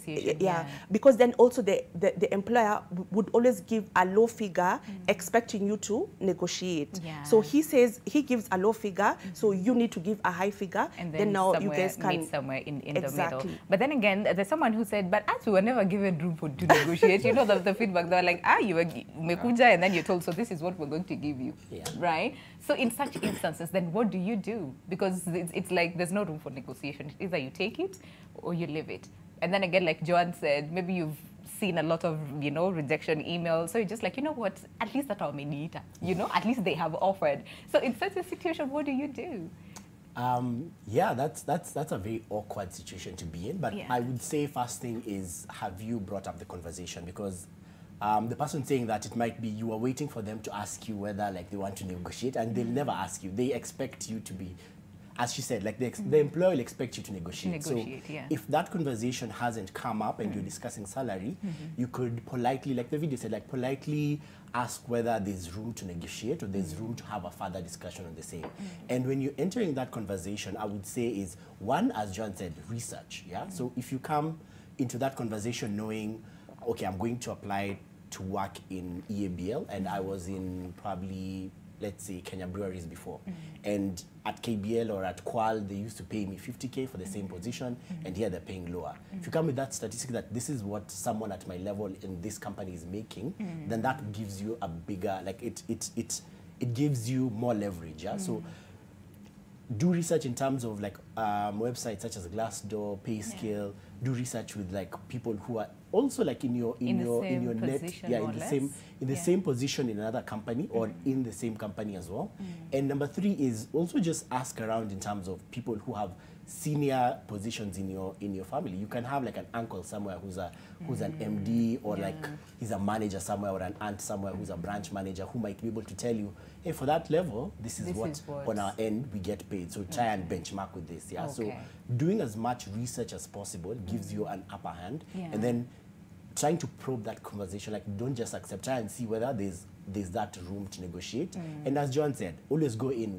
Because then also the employer would always give a low figure expecting you to negotiate. So he says he gives a low figure, so you need to give a high figure, and then now you guys can meet somewhere in the middle. But then again, there's someone who said, but as we were never given room to negotiate, the feedback, they were like, you were mekuja, and then you're told, so this is what we're going to give you, right? So in such instances, then what do you do? Because it's like there's no room for negotiation. Either you take it or you leave it. And then again, like Joan said, maybe you've seen a lot of, rejection emails. So you're just like, what? At least that's our mediator. At least they have offered. So in such a situation, what do you do? That's a very awkward situation to be in. But I would say first thing is, have you brought up the conversation? Because the person saying that, it might be you are waiting for them to ask you whether they want to negotiate, and they'll never ask you. They expect you to be, as she said, the employer will expect you to negotiate. So if that conversation hasn't come up and you're discussing salary, you could politely, like the video said, politely ask whether there's room to negotiate or there's room to have a further discussion on the same. And when you're entering that conversation, I would say is, one, as John said, research. So if you come into that conversation knowing, okay, I'm going to apply to work in EABL, and I was in probably, let's say, Kenya Breweries before. And at KBL or at Qual, they used to pay me 50K for the same position, and here they're paying lower. If you come with that statistic that this is what someone at my level in this company is making, then that gives you a bigger, it gives you more leverage. So do research in terms of websites such as Glassdoor, PayScale. Do research with people who are also in your net, in the same position in another company or in the same company as well. And number 3 is also just ask around in terms of people who have senior positions in your family. You can have an uncle somewhere who's an MD, or he's a manager somewhere, or an aunt somewhere who's a branch manager, who might be able to tell you, hey, for that level, this is what on our end we get paid. So try and benchmark with this. So doing as much research as possible gives you an upper hand, and then trying to probe that conversation. Don't just accept. Try and see whether there's that room to negotiate. And as John said, always go in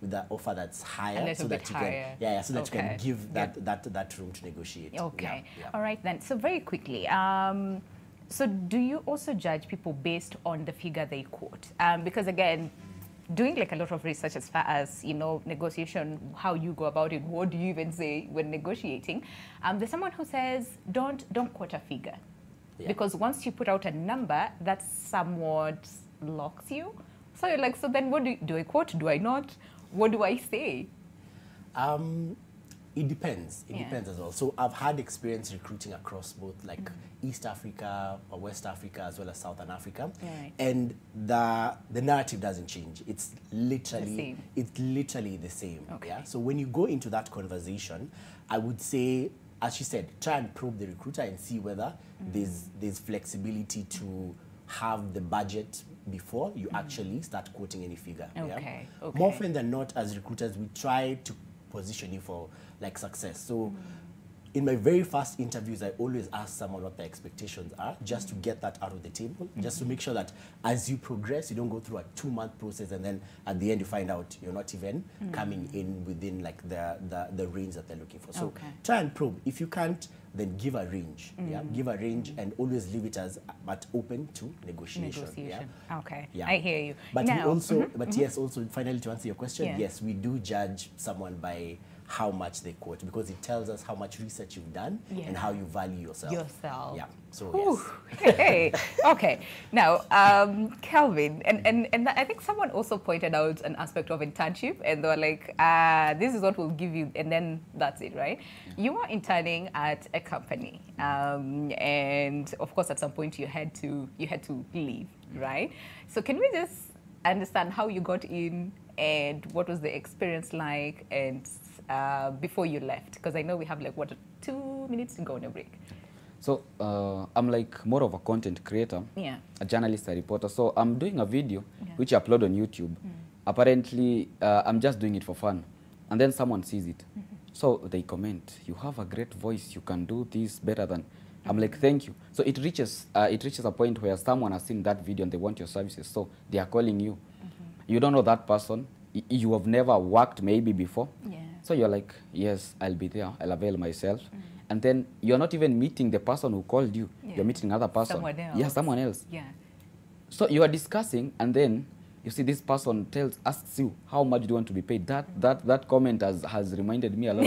with the offer that's higher, so that you can, so that you can give that room to negotiate. Okay. All right then. So very quickly, so do you also judge people based on the figure they quote? Because again, doing like a lot of research as far as, you know, negotiation, how you go about it, what do you even say when negotiating? There's someone who says, don't quote a figure. Because once you put out a number, that somewhat locks you. So you're like, so then what do I quote? Do I not? What do I say? It depends. It depends as well. So I've had experience recruiting across both like East Africa or West Africa as well as Southern Africa. And the narrative doesn't change. It's literally the same. Yeah. So when you go into that conversation, I would say, as she said, try and probe the recruiter and see whether there's flexibility to have the budget before you actually start quoting any figure. More often than not, as recruiters, we try to position you for like success. So in my very first interviews, I always ask someone what their expectations are, just to get that out of the table, just to make sure that as you progress, you don't go through a 2-month process and then at the end you find out you're not even coming in within like the range that they're looking for. So try and probe. If you can't, then give a range. Give a range and always leave it as but open to negotiation. Okay. I hear you. But we also, yes, also finally to answer your question, yes, we do judge someone by how much they quote, because it tells us how much research you've done and how you value yourself. Yeah. So yes. Okay. Now, Kelvin, and I think someone also pointed out an aspect of internship, and they were like, this is what we'll give you, and then that's it, right? You are interning at a company, and of course, at some point you had to leave, right? So can we just understand how you got in and what was the experience like, and before you left? Because I know we have like, what, 2 minutes to go on a break. So I'm like more of a content creator, a journalist, a reporter. So I'm doing a video which I upload on YouTube. Apparently, I'm just doing it for fun. And then someone sees it. So they comment, you have a great voice, you can do this better than... I'm like, thank you. So it reaches a point where someone has seen that video and they want your services. So they are calling you. You don't know that person. You have never worked maybe before. So you're like, yes, I'll be there. I'll avail myself. And then you're not even meeting the person who called you. You're meeting another person. Someone else. Yeah, someone else. So you are discussing, and then you see this person asks you, how much do you want to be paid? That comment has reminded me a lot.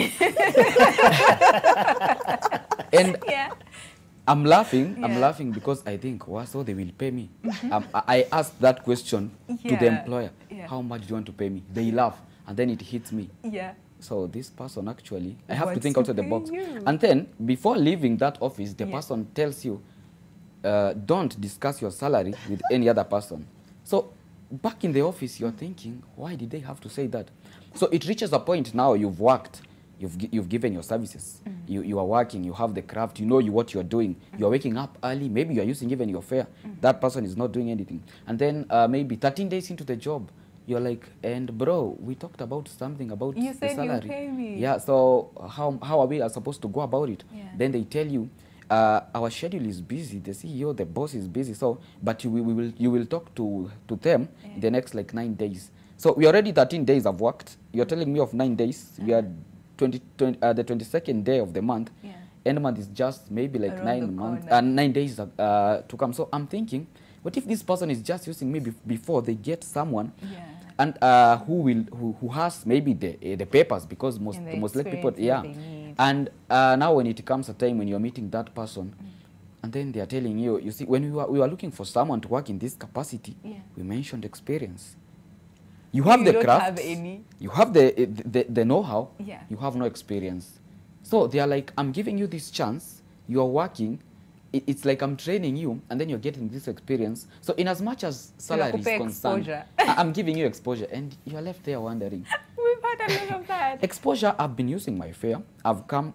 And I'm laughing because I think, wow, so they will pay me. I asked that question to the employer, how much do you want to pay me? They laugh, and then it hits me. So this person actually, I have to think outside the box. And then before leaving that office, the person tells you, don't discuss your salary with any other person. So back in the office, you're thinking, why did they have to say that? So it reaches a point now, you've worked, you've given your services, you are working, you have the craft, you know what you're doing, you're waking up early, maybe you're using even your fare, that person is not doing anything. And then maybe 13 days into the job, you're like, and bro, we talked about something about the salary. You pay me. Yeah, so how are we supposed to go about it? Then they tell you, our schedule is busy, the CEO, the boss is busy, so, but you will talk to them in the next like 9 days. So we already 13 days have worked. You're telling me of 9 days. We are the 22nd day of the month. End month is just maybe like 9 days to come. So I'm thinking, what if this person is just using me before they get someone, and who has maybe the papers, because most likely people, and now when it comes a time when you're meeting that person, and then they are telling you, you see, when we were looking for someone to work in this capacity, we mentioned experience. You have the craft, you have the know-how, you have no experience. So they are like, I'm giving you this chance, you are working, it's like I'm training you, and then you're getting this experience. So in as much as salary is concerned, I'm giving you exposure, and you're left there wondering. We've had a lot of that. Exposure, I've been using my fare. I've come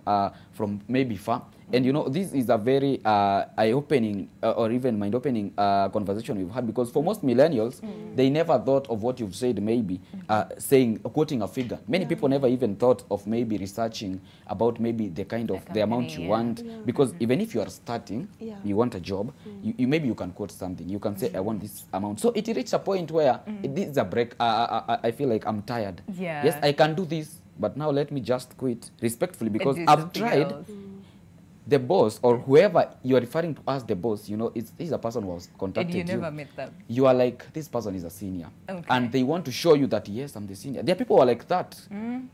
from maybe far. And you know, this is a very eye-opening or even mind-opening conversation we've had, because for most millennials, they never thought of what you've said, maybe quoting a figure. Many people never even thought of maybe researching about maybe the kind of the amount you want, because even if you are starting, you want a job, you maybe you can quote something. You can say, I want this amount. So it reached a point where this is a break. I feel like I'm tired. Yes, I can do this, but now let me just quit respectfully, because I've tried. The boss or whoever you are referring to as the boss, you know, is a person who has contacted you. And you never met them. You are like, this person is a senior. Okay. And they want to show you that, yes, I'm the senior. There are people who are like that.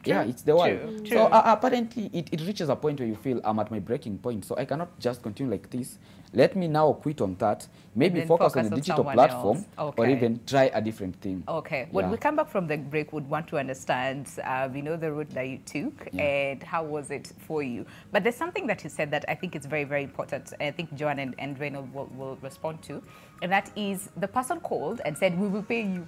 Yeah, it's the world. So apparently it reaches a point where you feel I'm at my breaking point. So I cannot just continue like this. Let me now quit on that. Maybe focus on the digital platform or even try a different thing. Okay. When we come back from the break, we'd want to understand, you know, the route that you took and how was it for you. But there's something that you said that I think is very, very important. I think Joan and Reynald will respond to. And that is the person called and said, we will pay you.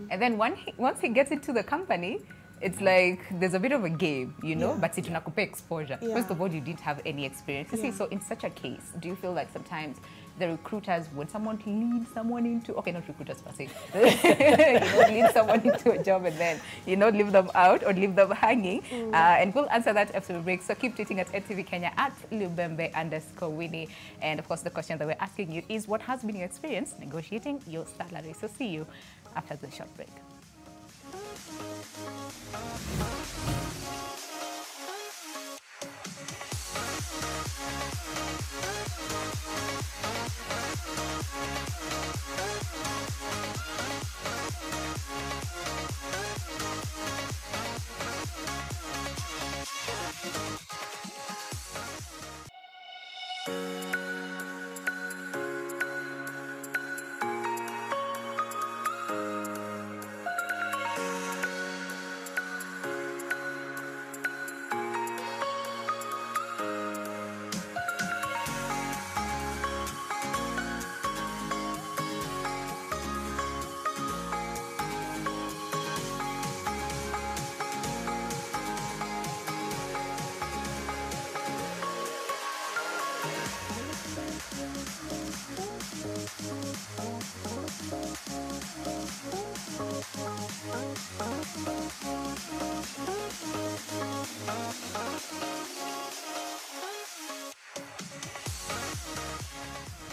And then once he gets into the company, it's like there's a bit of a game, you know, but it's not exposure. First of all, you didn't have any experience. You see, so in such a case, do you feel like sometimes the recruiters, when someone leads someone into, okay, not recruiters per se, you know, lead someone into a job and then, you know, leave them out or leave them hanging? And we'll answer that after the break. So keep tweeting at NTV Kenya at Lubembe_Winnie. And of course, the question that we're asking you is, what has been your experience negotiating your salary? So see you after the short break.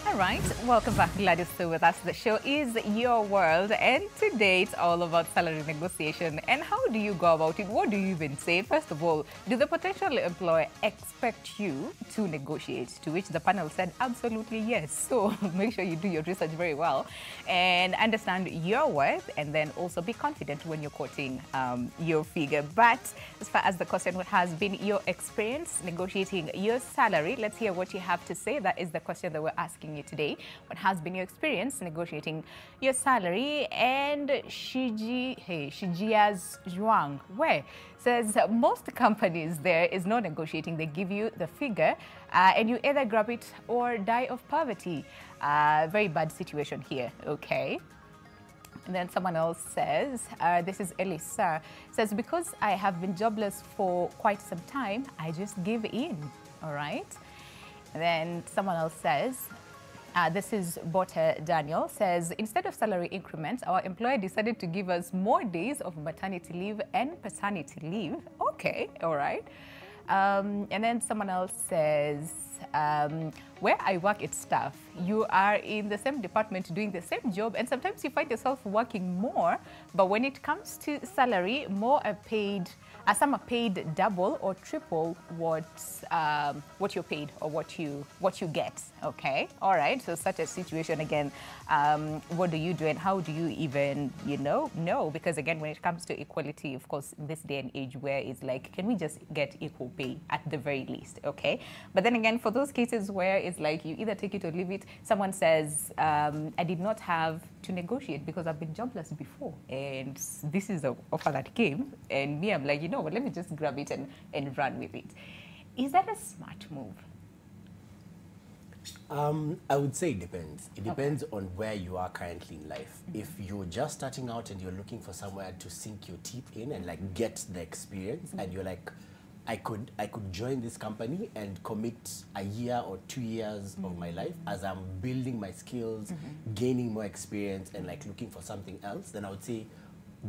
All right, welcome back. Glad you're still with us. The show is Your World, and today it's all about salary negotiation. And how do you go about it? What do you even say? First of all, do the potential employer expect you to negotiate? To which the panel said absolutely yes. So make sure you do your research very well and understand your worth, and then also be confident when you're quoting your figure. But as far as the question, what has been your experience negotiating your salary? Let's hear what you have to say. That is the question that we're asking you today. What has been your experience negotiating your salary? And Shijia's Zhuang where says most companies there is no negotiating. They give you the figure and you either grab it or die of poverty. Very bad situation here. Okay. And then someone else says, this is Elisa, says, because I have been jobless for quite some time, I just give in. All right. And then someone else says, this is Bote Daniel, says, instead of salary increments, our employer decided to give us more days of maternity leave and paternity leave. Okay, all right. And then someone else says, where I work, it's tough. You are in the same department doing the same job, and sometimes you find yourself working more, but when it comes to salary, more are paid, some are paid double or triple what you're paid or what you get. Okay, all right. So such a situation again, what do you do and how do you even know? Because again, when it comes to equality, of course, in this day and age, where it's like, can we just get equal pay at the very least? Okay, but then again, for those cases where it's like you either take it or leave it, someone says, I did not have to negotiate because I've been jobless before, and this is the offer that came, and me, I'm like, you know what, let me just grab it and run with it. Is that a smart move? I would say it depends. It depends on where you are currently in life. If you're just starting out and you're looking for somewhere to sink your teeth in and like get the experience, and you're like, I could join this company and commit a year or 2 years of my life as I'm building my skills, gaining more experience, and like looking for something else, then I would say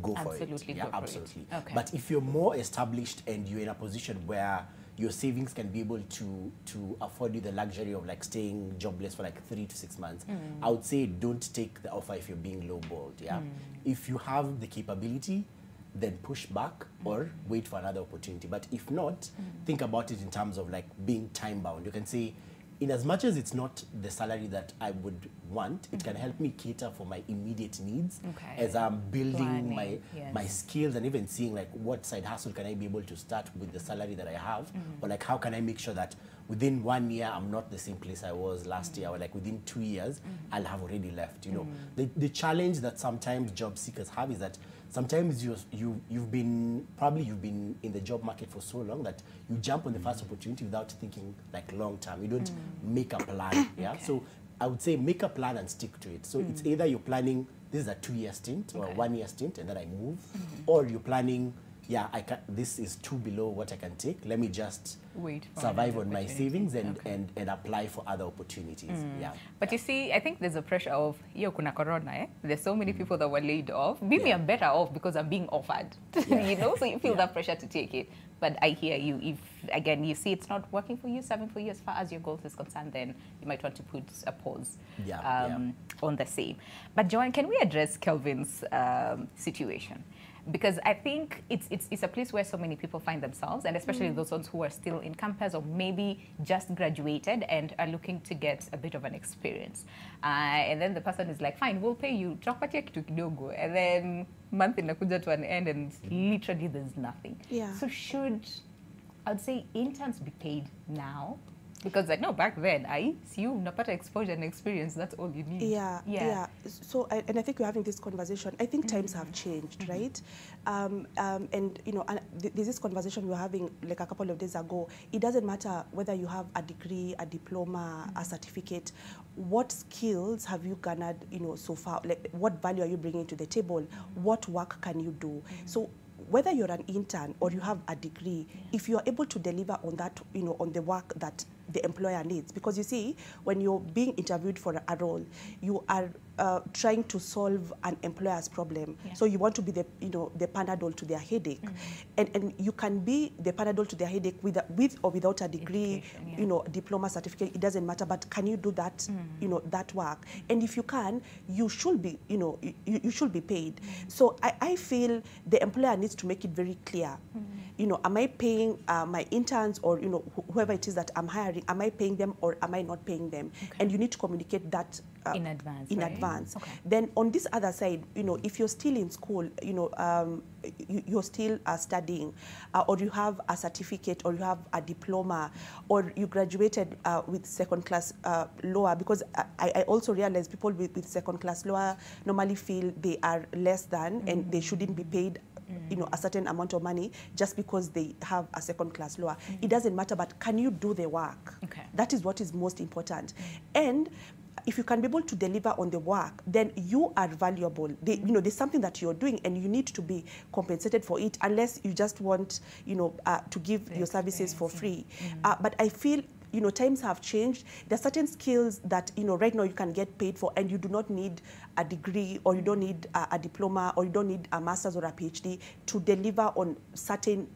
go for it. Yeah, absolutely. Okay. But if you're more established and you're in a position where your savings can be able to afford you the luxury of like staying jobless for like 3 to 6 months, I would say don't take the offer if you're being lowballed. Yeah, if you have the capability, then push back or wait for another opportunity. But if not, think about it in terms of like being time bound. You can say, in as much as it's not the salary that I would want, it can help me cater for my immediate needs as I'm building my skills and even seeing like what side hustle can I be able to start with the salary that I have, or like how can I make sure that within 1 year I'm not the same place I was last year, or like within 2 years I'll have already left. You know, the challenge that sometimes job seekers have is that sometimes you've been in the job market for so long that you jump on the first opportunity without thinking like long term. You don't make a plan. Yeah. So I would say make a plan and stick to it. So it's either you're planning this is a 2-year stint or a 1-year stint and then I move, or you're planning, yeah, this is too below what I can take. Let me just survive on my savings and apply for other opportunities. Yeah. But you see, I think there's a pressure of, yo, kuna corona, eh? There's so many people that were laid off. Maybe I'm better off because I'm being offered, you know? So you feel that pressure to take it. But I hear you. If, again, you see it's not working for you, serving for you as far as your goals is concerned, then you might want to put a pause on the same. But Joanne, can we address Kelvin's situation? Because I think it's a place where so many people find themselves, and especially those ones who are still in campus or maybe just graduated and are looking to get a bit of an experience. And then the person is like, fine, we'll pay you, tutakupatia kitu kidogo. And then month inakuja to an end and literally there's nothing. Yeah. So should, I'd say, interns be paid now? Because like, no, back then, I see you napata exposure and experience, that's all you need. Yeah. So, and I think we're having this conversation. I think times have changed, right? And, you know, there's this conversation we were having like a couple of days ago. It doesn't matter whether you have a degree, a diploma, a certificate. What skills have you garnered, you know, so far? Like, what value are you bringing to the table? What work can you do? So, whether you're an intern or you have a degree, if you are able to deliver on that, you know, on the work that the employer needs, because you see, when you're being interviewed for a role, you are trying to solve an employer's problem. So you want to be the, you know, the Panadol to their headache, and you can be the Panadol to their headache with or without a degree, you know, diploma, certificate. It doesn't matter. But can you do that, you know, that work? And if you can, you should be, you know, you should be paid. So I feel the employer needs to make it very clear. You know, am I paying my interns or, you know, whoever it is that I'm hiring, am I paying them or am I not paying them? And you need to communicate that in advance. Then on this other side, you know, if you're still in school, you know, you're still studying, or you have a certificate or you have a diploma, or you graduated with second-class lower, because I also realize people with second-class lower normally feel they are less than and they shouldn't be paid, you know, a certain amount of money just because they have a second-class lower. It doesn't matter, but can you do the work? That is what is most important. And if you can be able to deliver on the work, then you are valuable. You know, there's something that you're doing and you need to be compensated for it, unless you just want, you know, to give your services for free. But I feel, you know, times have changed. There are certain skills that, you know, right now you can get paid for, and you do not need a degree, or you don't need a diploma, or you don't need a master's or a PhD to deliver on certain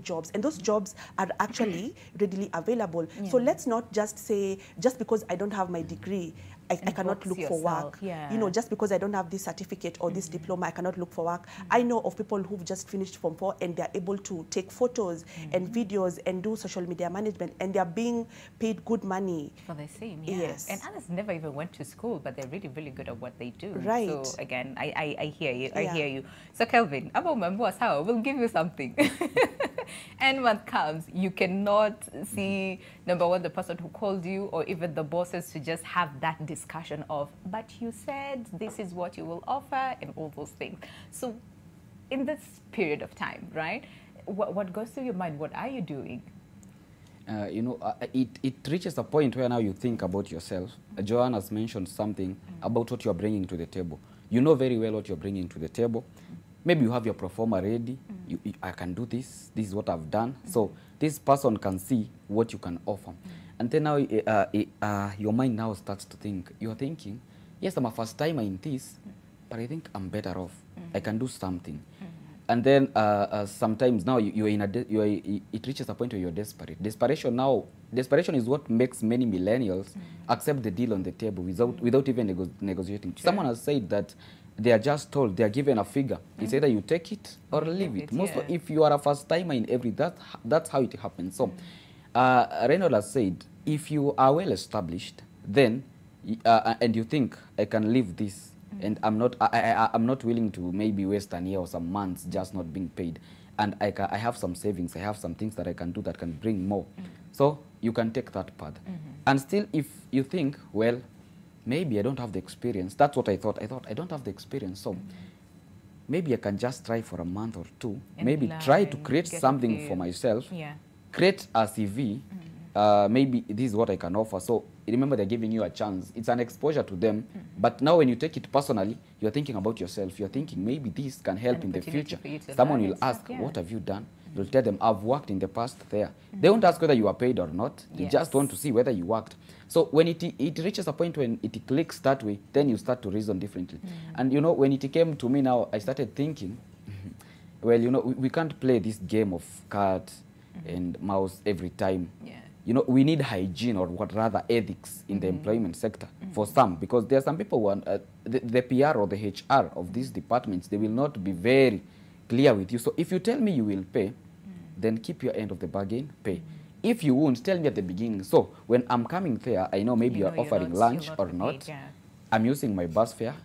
jobs. And those jobs are actually readily available. So let's not just say, just because I don't have my degree, I cannot look for work. You know, just because I don't have this certificate or this diploma, I cannot look for work. I know of people who've just finished Form 4 and they're able to take photos and videos and do social media management, and they're being paid good money. For the same, Yes. And others never even went to school, but they're really, really good at what they do. Right. So again, I hear you. I hear you. So Kelvin, we'll give you something. And when it comes, you cannot see, number one, the person who called you or even the bosses to just have that discussion of, but you said this is what you will offer and all those things. So in this period of time, right, what goes through your mind? What are you doing? You know, it reaches a point where now you think about yourself. Joanne has mentioned something about what you're bringing to the table. You know very well what you're bringing to the table. maybe you have your pro forma ready. I can do this. This is what I've done. So this person can see what you can offer. And then now your mind now starts to think. You're thinking, yes, I'm a first timer in this, but I think I'm better off. I can do something. And then sometimes now it reaches a point where you're desperate. Desperation is what makes many millennials accept the deal on the table without even negotiating. Sure. Someone has said that they are just told, they are given a figure. It's either you take it or leave it. If you are a first timer in every, that's how it happens. So Reynolds has said, if you are well established, then and you think I can leave this, and I'm not willing to maybe waste an year or some months just not being paid, and I have some savings, I have some things that I can do that can bring more. So you can take that path. And still, if you think, well, maybe I don't have the experience. That's what I thought. I thought I don't have the experience, so maybe I can just try for a month or two. And maybe try to create something for myself. Create a CV. Maybe this is what I can offer. So remember, they're giving you a chance. It's an exposure to them. But now when you take it personally, you're thinking about yourself. You're thinking maybe this can help in the future. Someone will ask, what have you done? You'll tell them, I've worked in the past there. They won't ask whether you are paid or not. They just want to see whether you worked. So when it reaches a point when it clicks that way, then you start to reason differently. And you know, when it came to me now, I started thinking, well, you know, we can't play this game of cat and mouse every time. You know, we need hygiene, or what rather ethics in the employment sector for some, because there are some people who are, the PR or the HR of these departments, they will not be very clear with you. So if you tell me you will pay, then keep your end of the bargain, pay. If you won't, tell me at the beginning. So when I'm coming there, I know maybe you're offering lunch or not. I'm using my bus fare.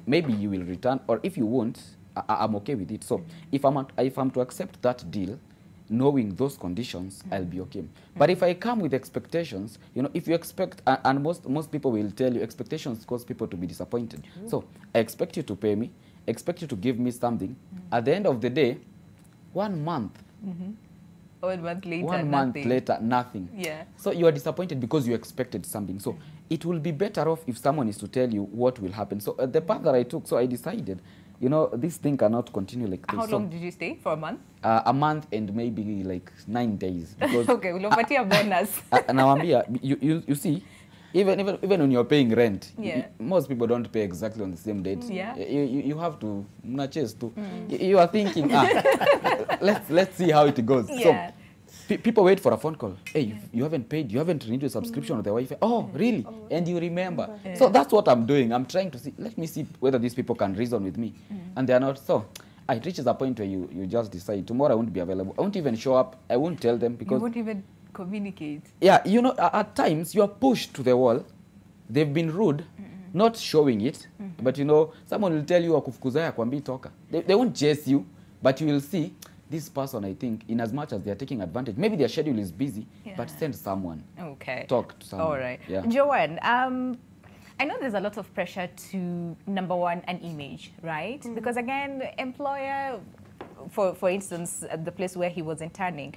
Maybe you will return, or if you won't, I'm okay with it. So if I'm to accept that deal, knowing those conditions, I'll be okay. But if I come with expectations, you know, if you expect, and most people will tell you, expectations cause people to be disappointed. So I expect you to pay me, expect you to give me something. At the end of the day, 1 month. 1 month later, 1 month later, nothing. So you are disappointed because you expected something. So it will be better off if someone is to tell you what will happen. So the path that I took, so I decided, you know, this thing cannot continue like this. How long did you stay? For a month? A month and maybe like 9 days. Because okay, we'll put a bonus. Now, you see, even when you're paying rent, most people don't pay exactly on the same date. You have to chase too. You are thinking, let's see how it goes. So people wait for a phone call. Hey, you haven't paid, you haven't renewed your subscription on the Wi-Fi. Oh, really? And you remember. So that's what I'm doing. I'm trying to see, let me see whether these people can reason with me. And they are not. So it reaches a point where you just decide, tomorrow I won't be available. I won't even show up. I won't tell them because... You won't even communicate. Yeah, you know, at times you are pushed to the wall. They've been rude, not showing it. But you know, someone will tell you, wakufukuzaya kwambi toka. They won't chase you, but you will see, this person, I think, in as much as they're taking advantage, maybe their schedule is busy, but send someone. Okay. Talk to someone. All right. Joanne, I know there's a lot of pressure to, number one, an image, right? Because again, employer, for instance, at the place where he was interning,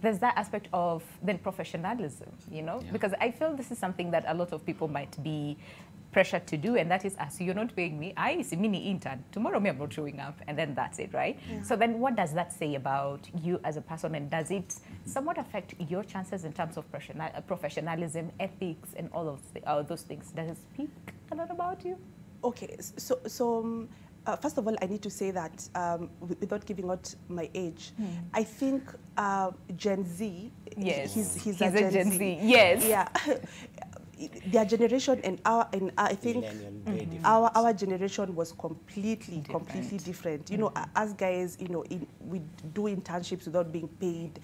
there's that aspect of then professionalism, you know? Because I feel this is something that a lot of people might be pressured to do, and that is, as you're not paying me, I see mini intern. Tomorrow me I'm not showing up, and then that's it, right? So then what does that say about you as a person, and does it somewhat affect your chances in terms of professionalism, ethics, and all of those things? Does it speak a lot about you? Okay, so first of all, I need to say that without giving out my age, I think Gen Z, he's a Gen Z. Yes. Yeah. Their generation and I think our generation was completely different. You know, as guys, you know, we do internships without being paid.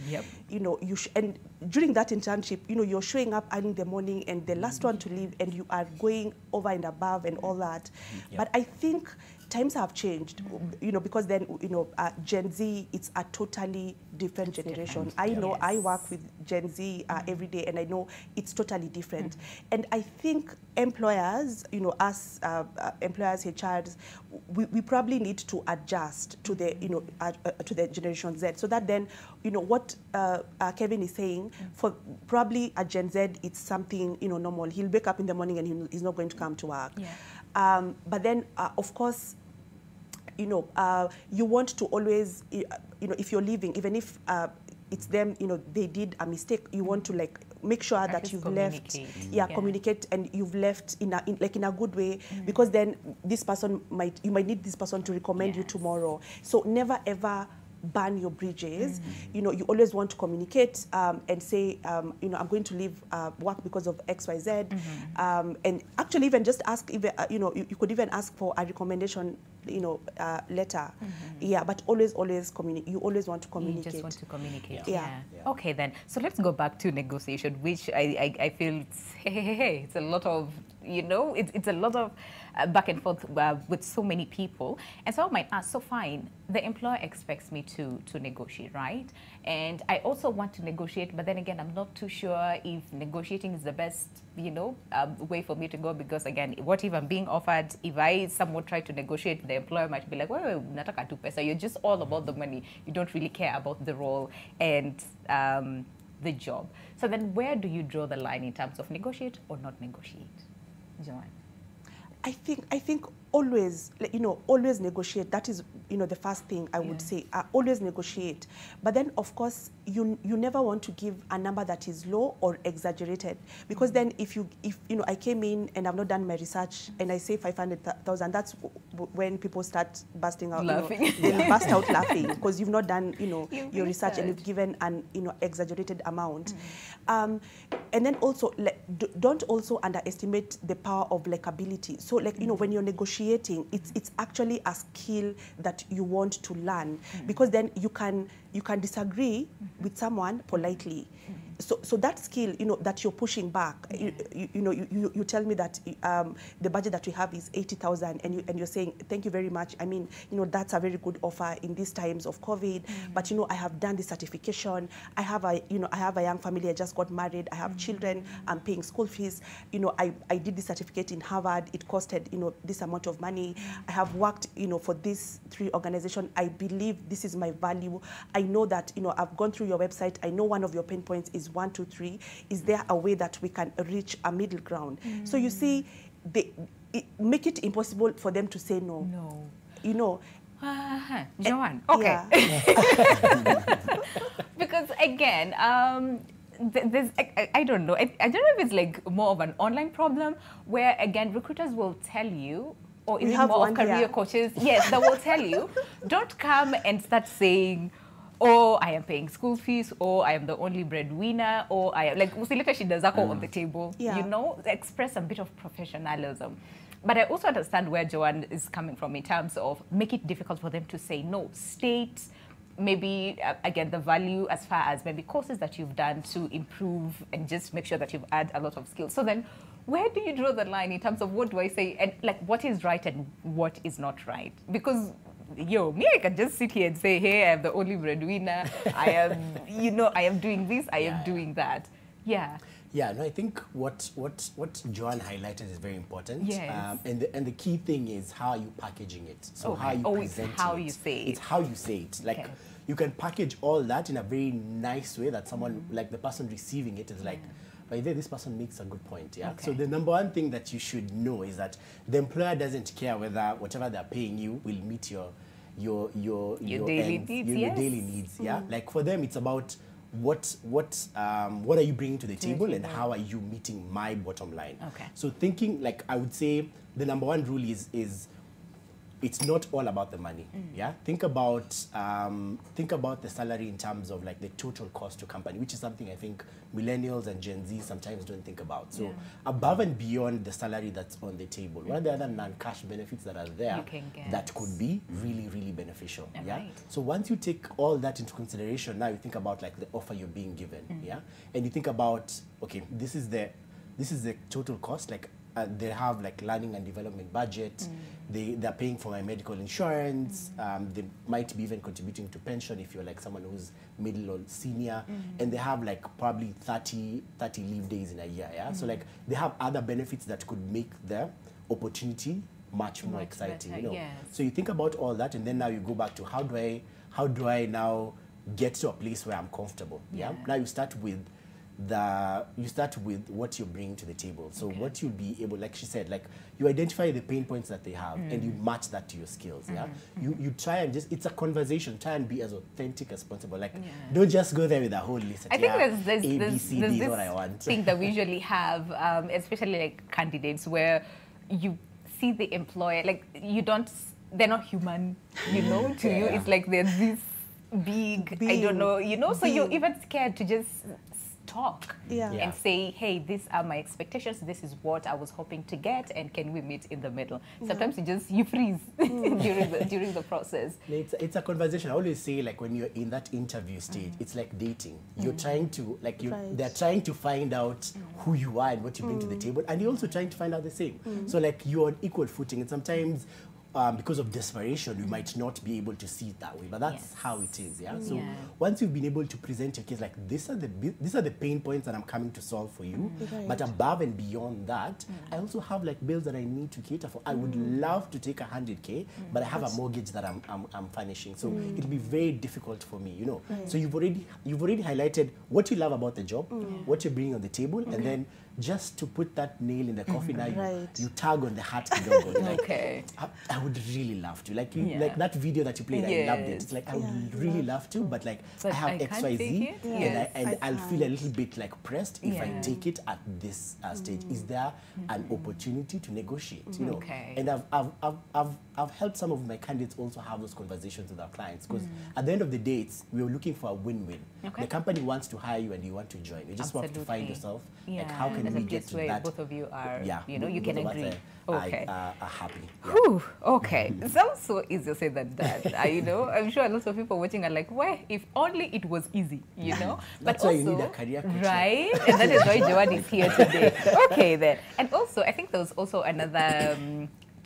You know, and during that internship, you know, you're showing up early in the morning and the last one to leave, and you are going over and above and all that. But I think times have changed, you know, because then, you know, Gen Z, it's a totally different generation. I know I work with Gen Z every day, and I know it's totally different. And I think employers, you know, us employers, HRs, we probably need to adjust to the, you know, to the Generation Z, so that then, you know, what Kevin is saying, for probably a Gen Z, it's something, you know, normal. He'll wake up in the morning and he's not going to come to work. But then, of course, you know, you want to always, you know, if you're leaving, even if it's them, you know, they did a mistake, you want to like make sure that you've left, communicate, and you've left in a good way, because then this person you might need this person to recommend you tomorrow. So never ever burn your bridges. You know, you always want to communicate and say, you know, I'm going to leave work because of XYZ, and actually even just ask, if, you know, you could even ask for a recommendation, you know, letter. Yeah, but always communicate. You always want to communicate. You just want to communicate. Yeah. Okay, then. So let's go back to negotiation, which I feel it's a lot of, you know, it's a lot of back and forth with so many people. And so I might ask, so fine, the employer expects me to negotiate, right? And I also want to negotiate, but then again, I'm not too sure if negotiating is the best, you know, way for me to go, because again, what if I'm being offered, if I somewhat try to negotiate, the employer might be like, well, nataka tu pesa, you're just all about the money. You don't really care about the role and the job. So then where do you draw the line in terms of negotiate or not negotiate? Joanne? I think always, you know, always negotiate. That is, you know, the first thing I would say. Always negotiate. But then, of course, you never want to give a number that is low or exaggerated, because then if you know, I came in and I've not done my research and I say 500,000, that's when people start busting out laughing. You know, they'll bust out laughing because you've not done, you know, your research and you've given an, you know, exaggerated amount. And then also, don't also underestimate the power of likability. So, like, you know, when you're negotiating, it's actually a skill that you want to learn, because then you can disagree with someone politely. So that skill, you know, that you're pushing back, you tell me that the budget that we have is 80,000, and you're saying, thank you very much. I mean, you know, that's a very good offer in these times of COVID. But, you know, I have done the certification. I have a young family. I just got married. I have children. I'm paying school fees. You know, I did the certificate in Harvard. It costed, you know, this amount of money. I have worked, you know, for these 3 organizations. I believe this is my value. I know that, you know, I've gone through your website. I know one of your pain points is 1, 2, 3. Is there a way that we can reach a middle ground? So you see, make it impossible for them to say no. No. You know. Joanne, okay. Because again, there's, I don't know. I don't know if it's like more of an online problem where, again, recruiters will tell you, or even more of career coaches, yes, they will tell you, don't come and start saying, oh, I am paying school fees, or I am the only breadwinner, or I am, like, usileta shida zako on the table. You know, express a bit of professionalism. But I also understand where Joanne is coming from in terms of make it difficult for them to say no. State maybe, again, the value as far as maybe courses that you've done to improve and just make sure that you've added a lot of skills. So then where do you draw the line in terms of what do I say and like what is right and what is not right? Because me, I can just sit here and say, hey, I am the only breadwinner. I am, you know, I am doing this, I am doing that. Yeah. Yeah, no, I think what Joanne highlighted is very important. Yes. And the key thing is how are you packaging it? So how you present it's how you say it. It's how you say it. Like you can package all that in a very nice way that someone, like the person receiving it is like, by the way, this person makes a good point, yeah? Okay. So the number one thing that you should know is that the employer doesn't care whether whatever they're paying you will meet your daily needs, your daily needs, yeah? Like for them, it's about what are you bringing to the table and how are you meeting my bottom line? Okay. So thinking, like I would say, the number one rule is it's not all about the money. Yeah, think about the salary in terms of like the total cost to company, which is something I think millennials and Gen Z sometimes don't think about. So above and beyond the salary that's on the table, what are the other non-cash benefits that are there that could be really, really beneficial? So once you take all that into consideration, now you think about like the offer you're being given. And you think about, okay, this is the total cost, like they have like learning and development budget. They're paying for my medical insurance. They might be even contributing to pension if you're like someone who's middle or senior. And they have like probably 30 leave days in a year. So like they have other benefits that could make the opportunity much more exciting. You know? So you think about all that, and then now you go back to how do I now get to a place where I'm comfortable? Now you start with you start with what you're bringing to the table. So what you'll be able, like she said, like you identify the pain points that they have and you match that to your skills. You try and just, it's a conversation, try and be as authentic as possible. Like don't just go there with a whole list. I think there's this what I want. thing that we usually have, especially like candidates, where you see the employer, like they're not human, you know, to you. It's like they're this big, I don't know, you know, so you're even scared to just talk and say, hey, these are my expectations, this is what I was hoping to get, and can we meet in the middle? Sometimes you freeze during the process. It's a conversation. I always say, like, when you're in that interview stage, it's like dating. You're trying to, like, they're trying to find out who you are and what you bring to the table, and you're also trying to find out the same. So, like, you're on equal footing, and sometimes because of desperation, you might not be able to see it that way, but that's how it is. So once you've been able to present your case, like, these are the pain points that I'm coming to solve for you, but above and beyond that, I also have like bills that I need to cater for. I would love to take 100K, but I have a mortgage that I'm furnishing, so it'll be very difficult for me, you know. So you've already highlighted what you love about the job, what you're bringing on the table, and then just to put that nail in the coffin, now you tag on the heart. Like, I would really love to. Like, like that video that you played, I loved it. It's like, I would really love to, but like, I have XYZ, and I'll feel a little bit like pressed if I take it at this stage. Is there an opportunity to negotiate? You know, and I've helped some of my candidates also have those conversations with our clients, because at the end of the day, we're looking for a win-win. The company wants to hire you and you want to join. You just want to find yourself. Like, how can we get to that? Both of you are, you know, you can agree. Are happy. Whew, okay. It sounds so easier said than that. You know, I'm sure lots of people watching are like, well, if only it was easy, you know. That's why you need a career coach. Right? And that is why Joanne is here today. Okay, then. And also, I think there was also another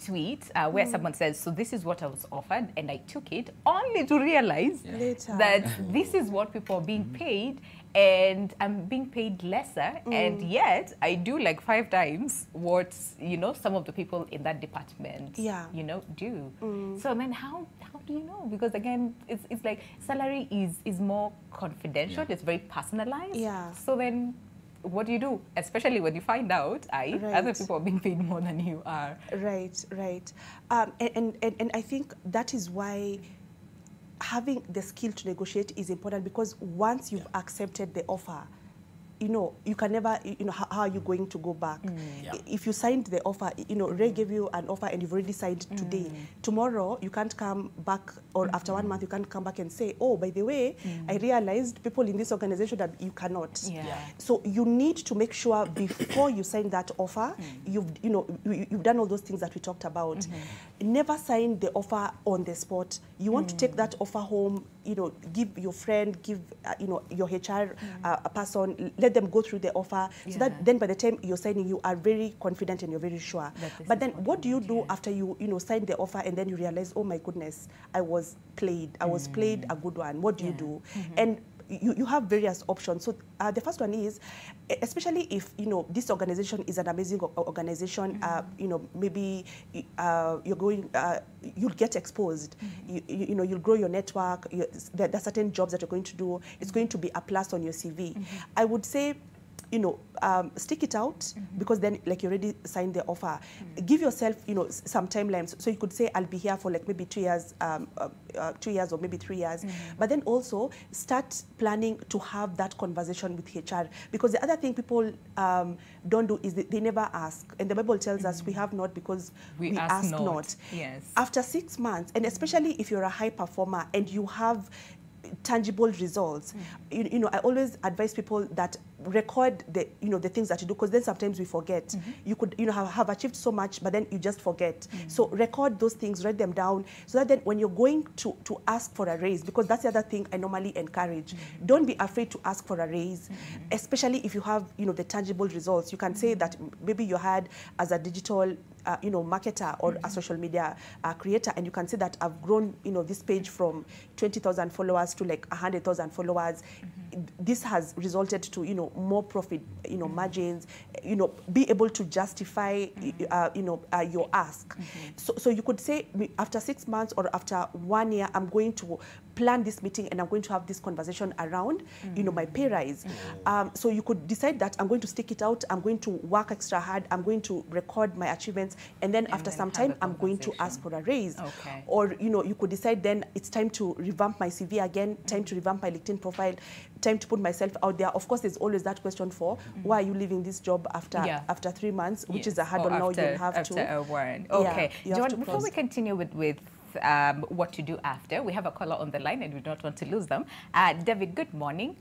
tweet where someone says, so this is what I was offered and I took it, only to realize that this is what people are being paid, and I'm being paid lesser, and yet I do like 5 times what, you know, some of the people in that department, you know, do. So then how do you know? Because again, it's like salary is more confidential, it's very personalized. So then what do you do, especially when you find out other people are being paid more than you are? Right. And I think that is why having the skill to negotiate is important, because once you've accepted the offer, you know, you can never, you know, how are you going to go back? If you signed the offer, you know, Ray gave you an offer and you've already signed today. Tomorrow, you can't come back, or after 1 month, you can't come back and say, oh, by the way, I realized people in this organization that you cannot. So you need to make sure before you sign that offer, you've done all those things that we talked about. Never sign the offer on the spot. You want to take that offer home, you know, give your friend, give, you know, your HR person, let them go through the offer, so that then by the time you're signing, you are very confident and you're very sure. But then what do you do after you sign the offer and then you realize, oh my goodness, I was played a good one? What do you do? And you have various options. So the first one is, especially if, you know, this organization is an amazing organization, you know, maybe you're going, you'll get exposed. You know, you'll grow your network. There are certain jobs that you're going to do. It's going to be a plus on your CV. I would say, you know, stick it out, because then, like, you already signed the offer. Give yourself, you know, some timelines. So you could say, I'll be here for like maybe 2 years, 2 years or maybe 3 years. But then also start planning to have that conversation with HR, because the other thing people don't do is they never ask. And the Bible tells us we have not because we ask not. After 6 months, and especially if you're a high performer and you have tangible results, you know, I always advise people that record the, you know, the things that you do, because then sometimes we forget. You could, you know, have achieved so much, but then you just forget. So record those things, write them down, so that then when you're going to ask for a raise, because that's the other thing I normally encourage, don't be afraid to ask for a raise, especially if you have, you know, the tangible results. You can say that maybe you had as a digital you know, marketer or a social media creator, and you can say that I've grown, you know, this page from 20,000 followers to like 100,000 followers. This has resulted to, you know, more profit, you know, margins, you know, be able to justify, you know, your ask. So you could say after 6 months or after 1 year, I'm going to plan this meeting and I'm going to have this conversation around, you know, my pay rise. So you could decide that I'm going to stick it out, I'm going to work extra hard, I'm going to record my achievements, and then after some time, I'm going to ask for a raise. Okay. Or, you know, you could decide then it's time to revamp my CV again, time to revamp my LinkedIn profile, time to put myself out there. Of course, there's always that question for why are you leaving this job after 3 months, which is a hard one now you'll have after to. a warrant. Okay. Yeah, John, before we continue with what to do after, we have a caller on the line and we don't want to lose them. David, good morning.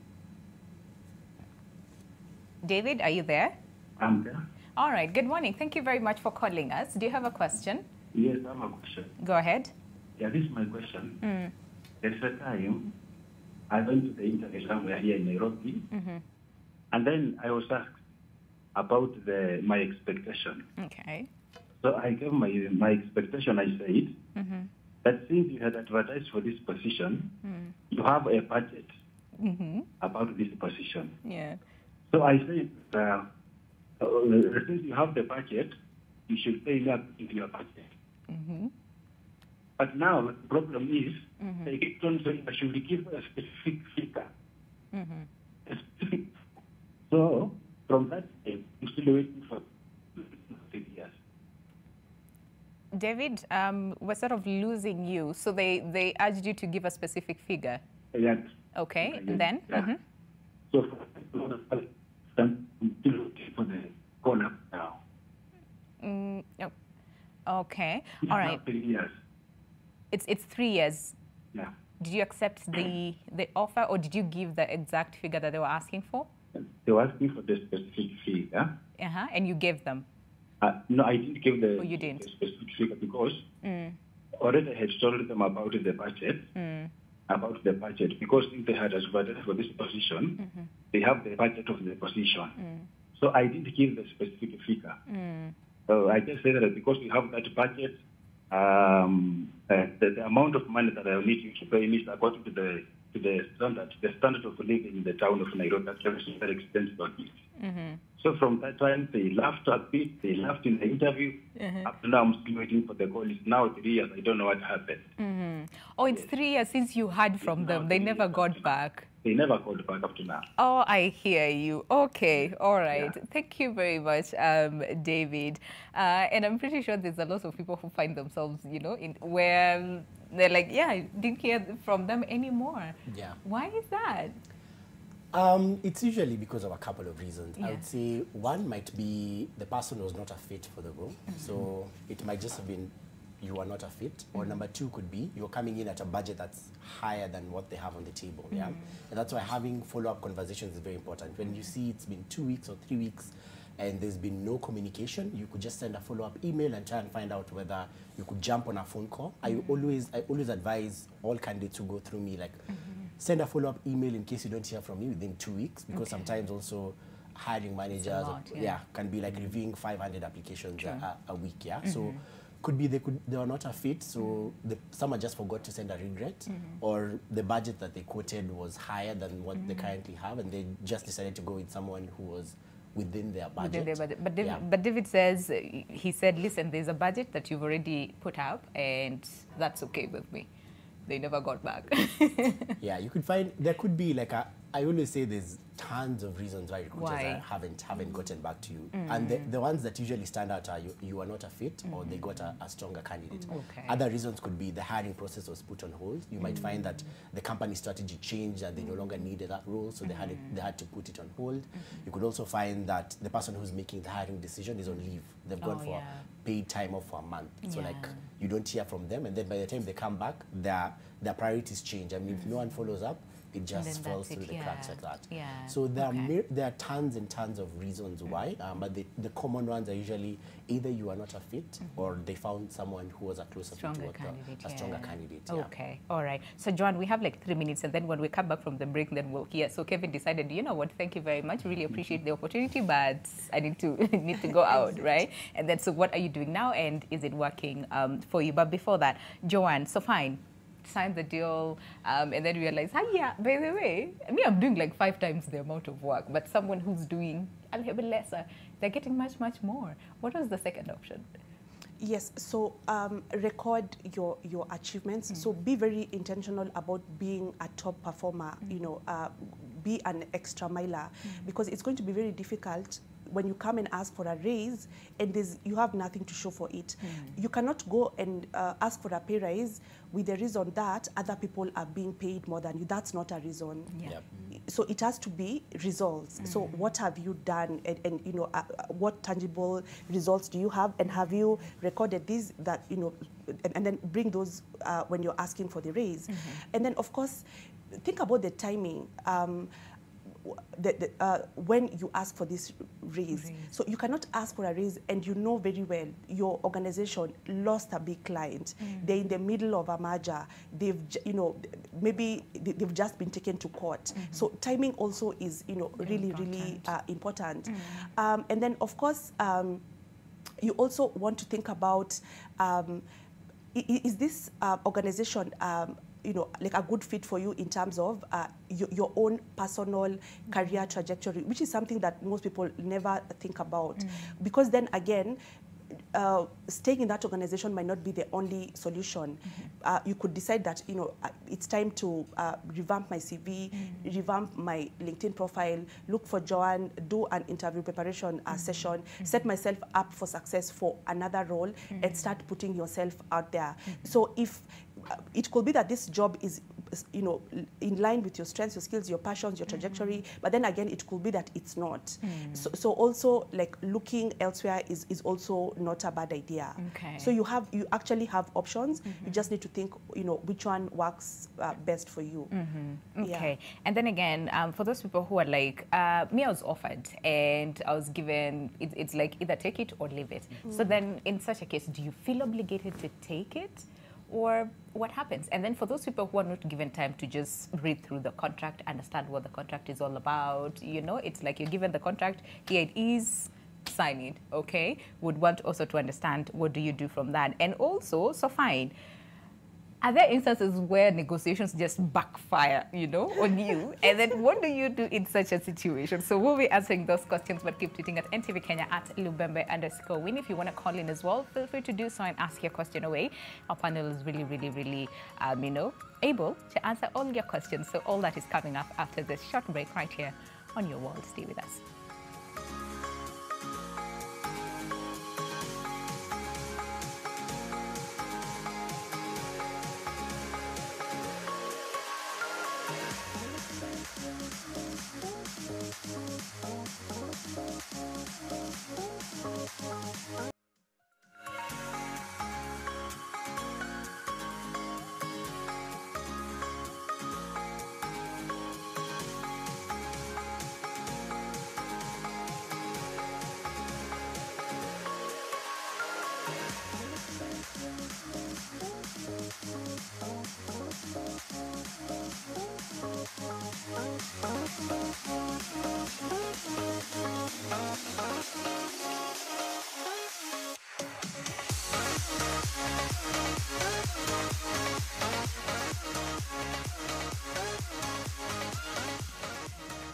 David, are you there? I'm there. All right, good morning. Thank you very much for calling us. Do you have a question? Yes, I have a question. Go ahead. Yeah, this is my question. There's a time I went to the interview somewhere here in Nairobi, and then I was asked about my expectation. Okay. So I gave my expectation. I said that since you had advertised for this position, you have a budget about this position. Yeah. So I said, since you have the budget, you should pay me up into your budget. But now the problem is, they keep on saying I should give a specific figure. So from that day, I'm still waiting for 3 years. David, we're sort of losing you. So they urged you to give a specific figure. Yes. Okay, and then? Yeah. So I'm still looking for the call-up now. Okay, all right. 3 years. It's 3 years. Yeah. Did you accept the offer, or did you give the exact figure that they were asking for? They were asking for the specific figure. And you gave them? No, I didn't give the specific figure because already I had told them about the budget. Because if they had advertised for this position, they have the budget of the position. So I didn't give the specific figure. So I just said that because we have that budget, the amount of money that I will need you to pay is according to the standard of living in the town of Nairobi. That's very expensive. So from that time, they laughed a bit. They laughed in the interview. Up to now, I'm still waiting for the call. It's now 3 years. I don't know what happened. Oh, it's 3 years since you heard from them. They never got back. They never called back up to now. Oh, I hear you. Okay, all right. Yeah. Thank you very much, David. And I'm pretty sure there's a lot of people who find themselves, you know, where they're like, yeah, I didn't hear from them anymore. Yeah. Why is that? It's usually because of a couple of reasons. Yeah. I would say one might be the person was not a fit for the role. So it might just have been you are not a fit. Or number two could be you're coming in at a budget that's higher than what they have on the table. Yeah. And that's why having follow-up conversations is very important. When you see it's been 2 weeks or 3 weeks and there's been no communication, you could just send a follow-up email and try and find out whether you could jump on a phone call. I always advise all candidates who go through me, like, send a follow-up email in case you don't hear from me within 2 weeks, because sometimes also hiring managers can be like reviewing 500 applications a week. So could be they were not a fit, so someone just forgot to send a regret, or the budget that they quoted was higher than what they currently have, and they just decided to go with someone who was within their budget. But David says, he said, listen, there's a budget that you've already put up, and that's okay with me. They never got back. Yeah, you could find, there could be like I always say there's tons of reasons why recruiters haven't gotten back to you. And the ones that usually stand out are you are not a fit, or they got a stronger candidate. Other reasons could be the hiring process was put on hold. You might find that the company strategy changed and they no longer needed that role, so they had to put it on hold. You could also find that the person who's making the hiring decision is on leave. They've gone for paid time off for a month. So like you don't hear from them, and then by the time they come back, their priorities change. I mean, if no one follows up, it just falls through the cracks like that. So there are tons and tons of reasons why, but the common ones are usually either you are not a fit, or they found someone who was a closer fit to a stronger candidate. Okay, all right. So Joan, we have like 3 minutes, and then when we come back from the break, then we'll hear. So Kevin decided, you know what, thank you very much, really appreciate the opportunity, but I need to go out, right? And then, so what are you doing now, and is it working for you? But before that, Joanne, so fine, sign the deal, and then realize, by the way, I'm doing like 5 times the amount of work, but someone who's doing a little bit lesser, they're getting much, much more. What was the second option? Yes, so record your achievements. So be very intentional about being a top performer, you know, be an extra miler, because it's going to be very difficult when you come and ask for a raise and you have nothing to show for it. You cannot go and ask for a pay raise with the reason that other people are being paid more than you. That's not a reason. So it has to be results. So what have you done, and you know, what tangible results do you have, and have you recorded these that, you know, and then bring those when you're asking for the raise. And then of course, think about the timing. When you ask for this raise. So you cannot ask for a raise and you know very well your organization lost a big client. They're in the middle of a merger. They've, you know, maybe they've just been taken to court. So timing also is, you know, really important. And then of course, you also want to think about, is this organization you know, like a good fit for you in terms of your own personal career trajectory, which is something that most people never think about. Because then again, staying in that organization might not be the only solution. You could decide that, you know, it's time to revamp my CV, revamp my LinkedIn profile, look for Joanne, do an interview preparation session, set myself up for success for another role, and start putting yourself out there. So if it could be that this job is, you know, in line with your strengths, your skills, your passions, your trajectory, but then again, it could be that it's not. So also, like, looking elsewhere is also not a bad idea. So you actually have options. You just need to think, you know, which one works best for you. And then again, for those people who are like, me, I was offered and I was given, it's like either take it or leave it. So then in such a case, do you feel obligated to take it? Or what happens? And then for those people who are not given time to just read through the contract, understand what the contract is all about, you know, it's like you're given the contract, here it is, sign it, okay? Would want also to understand what do you do from that. And also, so fine, are there instances where negotiations just backfire, you know, on you? And then what do you do in such a situation? So we'll be answering those questions, but keep tweeting at NTV Kenya at Lubembe_win. If you want to call in as well, feel free to do so and ask your question away. Our panel is really, you know, able to answer all your questions. So all that is coming up after this short break right here on Your World. Stay with us.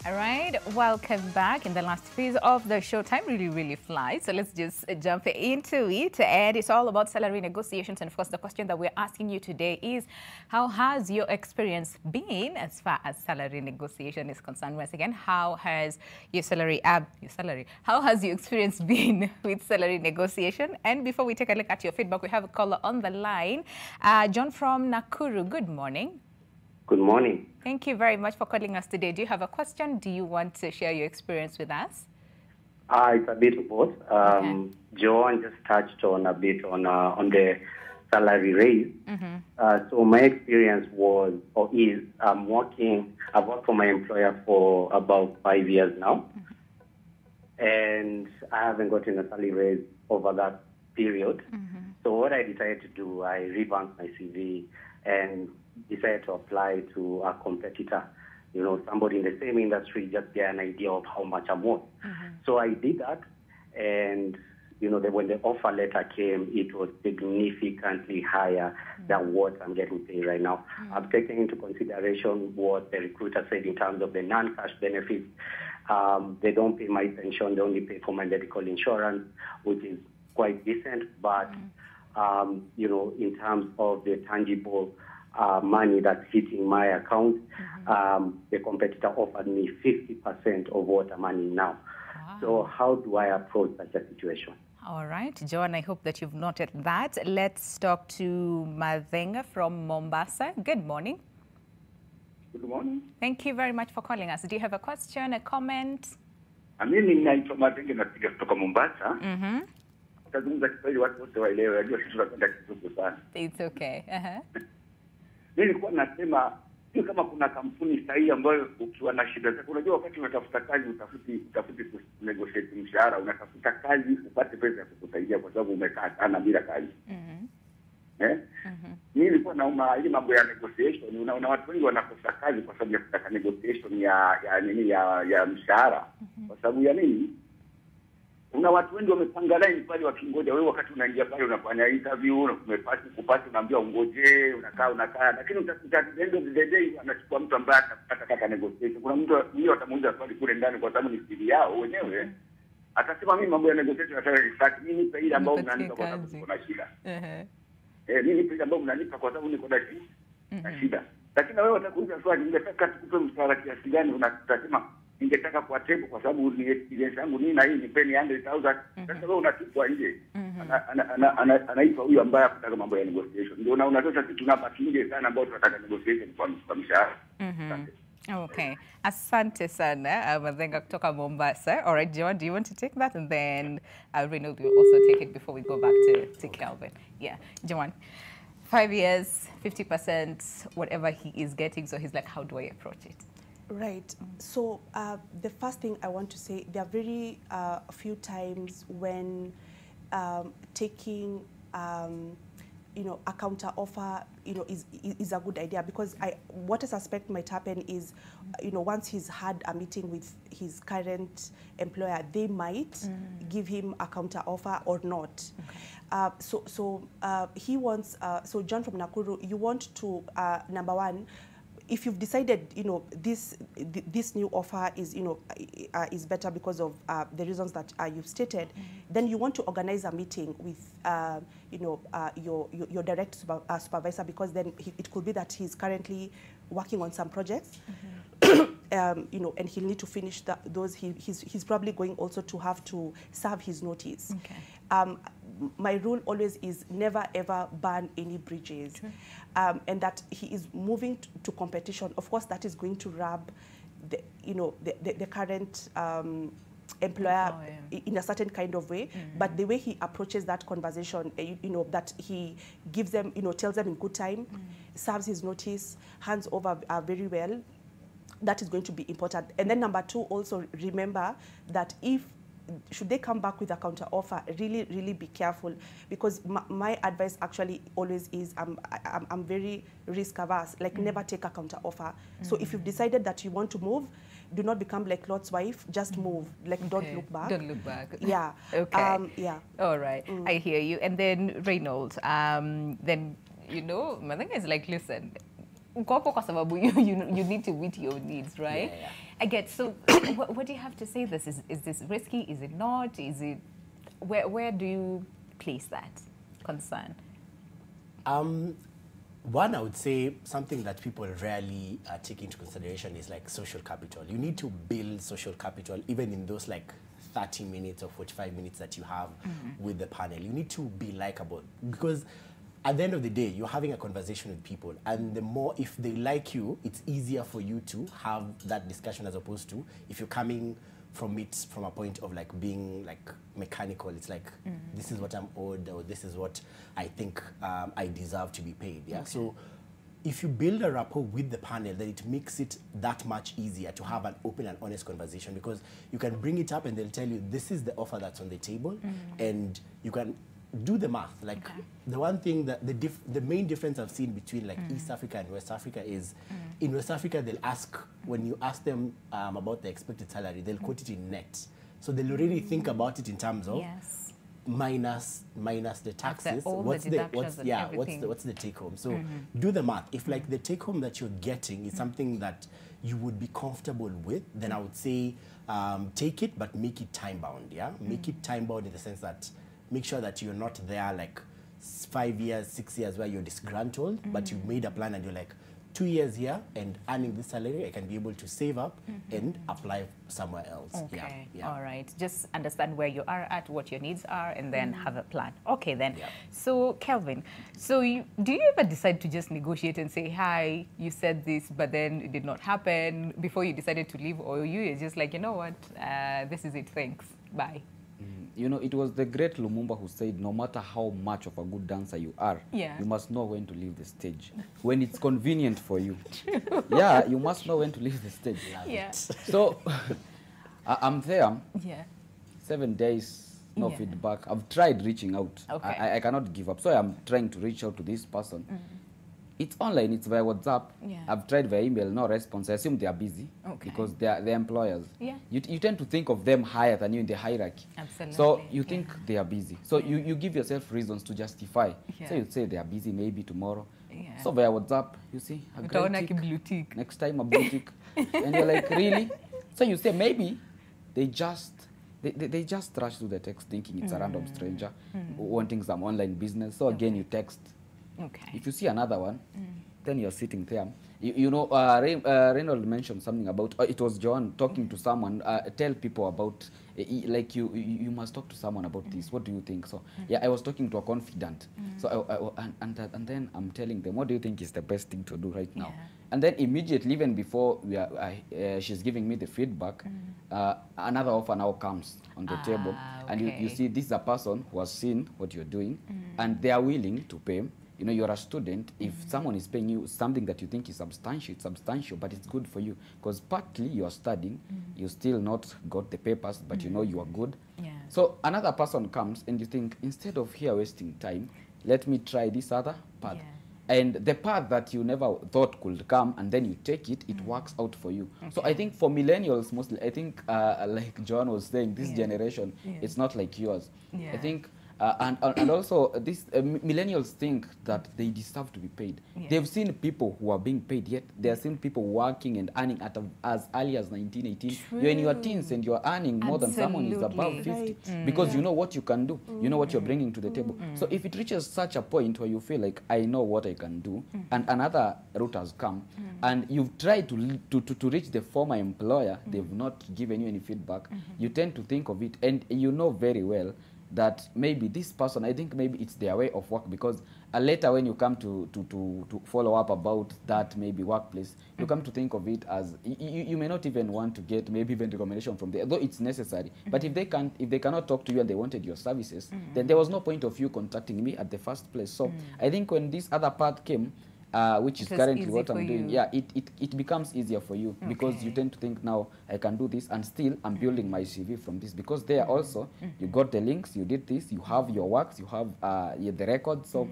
All right, welcome back. In the last phase of the show, time really flies. So let's just jump into it. And it's all about salary negotiations. And of course, the question that we're asking you today is, how has your experience been as far as salary negotiation is concerned? Once again, how has your how has your experience been with salary negotiation? And before we take a look at your feedback, we have a caller on the line. John from Nakuru, good morning. Good morning. Thank you very much for calling us today. Do you have a question? Do you want to share your experience with us? It's a bit of both. Joanne just touched on a bit on the salary raise. So my experience was or is I've worked for my employer for about 5 years now, and I haven't gotten a salary raise over that period. So what I decided to do, I revamped my CV and decided to apply to a competitor, you know, somebody in the same industry, just get an idea of how much I'm worth. So I did that, and, you know, when the offer letter came, it was significantly higher than what I'm getting paid right now. I've taken into consideration what the recruiter said in terms of the non-cash benefits. They don't pay my pension, they only pay for my medical insurance, which is quite decent, but you know, in terms of the tangible money that's hitting my account, the competitor offered me 50% of what I'm earning now. Wow. So how do I approach such a situation? All right, John, I hope that you've noted that. Let's talk to Muranga from Mombasa. Good morning. Good morning. Thank you very much for calling us. Do you have a question, a comment? Mimi naitwa Muranga, napiga kutoka Mombasa. Tazungumza Kiswahili watu wote waelewe, najua sisi tunapenda Kizungu sana. It's okay. Mimi nilikuwa nasema sio kama kuna kampuni sahihi ambayo ukiwa na shida zako, unajua wakati unatafuta kazi utafuti negotiate mshahara, unatafuta kazi upate pesa ya kukusaidia kwa sababu umekaa sana bila kazi. Mimi nilikuwa naona ile mambo ya negotiation, unaona watu wengi wanakosa kazi kwa sababu ya kutaka negotiation ya mshahara. Kwa sababu ya nini? Kuna watu wengi wamepanga line pale wakingoja wewe, wakati unaingia pale unafanya interview na kupata unaambiwa ungoje, unakaa, lakini utakuta at the end of the day anachukua mtu ambaye atakata negotiation. Kuna mtu yeye atamuuliza swali kule ndani kwa sababu ni siri yao wenyewe. Atasema mimi mambo ya negotiation nataka research, mimi nipe ile ambayo unanipa kwa sababu niko na shida. Mimi nipe ile ambayo unanipa kwa sababu niko na shida. Lakini wewe utakuuliza swali, ningetaka tukupe mshahara kiasi gani, unatasema ningetaka kwa table kwa sababu ni experience yangu nini na hii ni peni 100,000. Sasa wewe unatupwa nje. Anaipa huyu ambaye anataka mambo ya negotiation. Ndio unatosha kitu tunabaki nje sana ambao tunataka negotiation kwa mshahara. Okay. Asante sana, Muranga kutoka Mombasa. All right, John, do you want to take that? And then Reynold will also take it before we go back to Kelvin. Yeah, John. 5 years, 50%, whatever he is getting. So he's like, how do I approach it? Right. So the first thing I want to say, there are very few times when taking, you know, a counter offer, you know, is a good idea, because what I suspect might happen is, you know, once he's had a meeting with his current employer, they might give him a counter offer or not. So he wants, so John from Nakuru, you want to, number one, if you've decided, you know, this new offer is, you know, is better because of the reasons that you've stated, then you want to organize a meeting with, you know, your direct supervisor, because then it could be that he's currently working on some projects, you know, and he'll need to finish those. He's probably going also to have to serve his notice. Okay. My rule always is never ever burn any bridges, and that he is moving to competition. Of course, that is going to rub the, you know, the current employer in a certain kind of way, but the way he approaches that conversation, you know, that he gives them, you know, tells them in good time, serves his notice, hands over very well, that is going to be important. And then number two, also remember that should they come back with a counter offer, really be careful, because my advice actually always is, I'm very risk averse, like never take a counter offer. So if you've decided that you want to move, do not become like Lot's wife, just move, like don't look back. Don't look back. Yeah. Okay. Yeah. All right, I hear you. And then Reynold, then, you know, Muranga is like, listen, you need to meet your needs, right? Yeah. I get. So what do you have to say? Is this risky? Is it not? Is it, where do you place that concern? One, I would say something that people rarely take into consideration is like social capital. You need to build social capital even in those like 30 minutes or 45 minutes that you have with the panel. You need to be likable, because at the end of the day, you're having a conversation with people, and the more, if they like you, it's easier for you to have that discussion, as opposed to if you're coming from it from a point of like being like mechanical. It's like, this is what I'm owed, or this is what I think I deserve to be paid. Yeah. Okay. So if you build a rapport with the panel, then it makes it that much easier to have an open and honest conversation, because you can bring it up and they'll tell you, this is the offer that's on the table, and you can do the math. Like the one thing that the main difference I've seen between like East Africa and West Africa is, in West Africa they'll ask, when you ask them about the expected salary, they'll quote it in net. So they'll already think about it in terms of minus the taxes. What's the take home? So do the math. If like the take home that you're getting is something that you would be comfortable with, then I would say take it, but make it time bound. Yeah, make it time bound in the sense that make sure that you're not there like 5 years, 6 years where you're disgruntled, but you've made a plan and you're like, 2 years here and earning this salary, I can be able to save up and apply somewhere else. Okay, all right. Just understand where you are at, what your needs are, and then have a plan. Okay, then. So, Kelvin, so do you ever decide to just negotiate and say, hi, you said this, but then it did not happen before you decided to leave, or you just like, you know what, this is it, thanks, bye? You know, it was the great Lumumba who said, no matter how much of a good dancer you are, you must know when to leave the stage. When it's convenient for you. Yeah, you must know when to leave the stage. So, I'm there. 7 days, no feedback. I've tried reaching out. I cannot give up. So I'm trying to reach out to this person. It's online, it's via WhatsApp. I've tried via email, no response. I assume they are busy because they are employers. You tend to think of them higher than you in the hierarchy. Absolutely. So you think they are busy. So you give yourself reasons to justify. So you say they are busy maybe tomorrow. So via WhatsApp, you see, a great tick. Next time a blue tick. And you're like, really? So you say maybe they just rush through the text thinking it's a random stranger wanting some online business. So again, you text. If you see another one, then you're sitting there. You know, Reynold mentioned something about, it was John talking to someone, tell people about, like you must talk to someone about this. What do you think? So yeah, I was talking to a confidant. So and then I'm telling them, what do you think is the best thing to do right now? And then immediately, even before she's giving me the feedback, another offer now comes on the table. And you see, this is a person who has seen what you're doing, and they are willing to pay. You know, you're a student. If someone is paying you something that you think is substantial, it's substantial, but it's good for you. Because partly you are studying, you still not got the papers, but you know you are good. So another person comes and you think, instead of here wasting time, let me try this other path. And the path that you never thought could come, and then you take it, it works out for you. So I think for millennials mostly, I think like John was saying, this generation, it's not like yours. I think and also this millennials think that they deserve to be paid. They've seen people who are being paid, yet they have seen people working and earning at as early as 19, 18. You're in your teens and you're earning more than someone who's above 50 because you know what you can do, you know what you're bringing to the table. So if it reaches such a point where you feel like, I know what I can do, and another route has come, and you've tried to reach the former employer, they've not given you any feedback, you tend to think of it, and you know very well that maybe this person, I think maybe it's their way of work, because later when you come to follow up about that maybe workplace, you come to think of it as, you may not even want to get maybe even recommendation from there, though it's necessary. But if they cannot talk to you and they wanted your services, then there was no point of you contacting me at the first place. So I think when this other part came, which is currently what I'm doing, it becomes easier for you, because you tend to think, now I can do this, and still I'm building my CV from this, because there also you got the links, you did this, you have your works, you have the records. So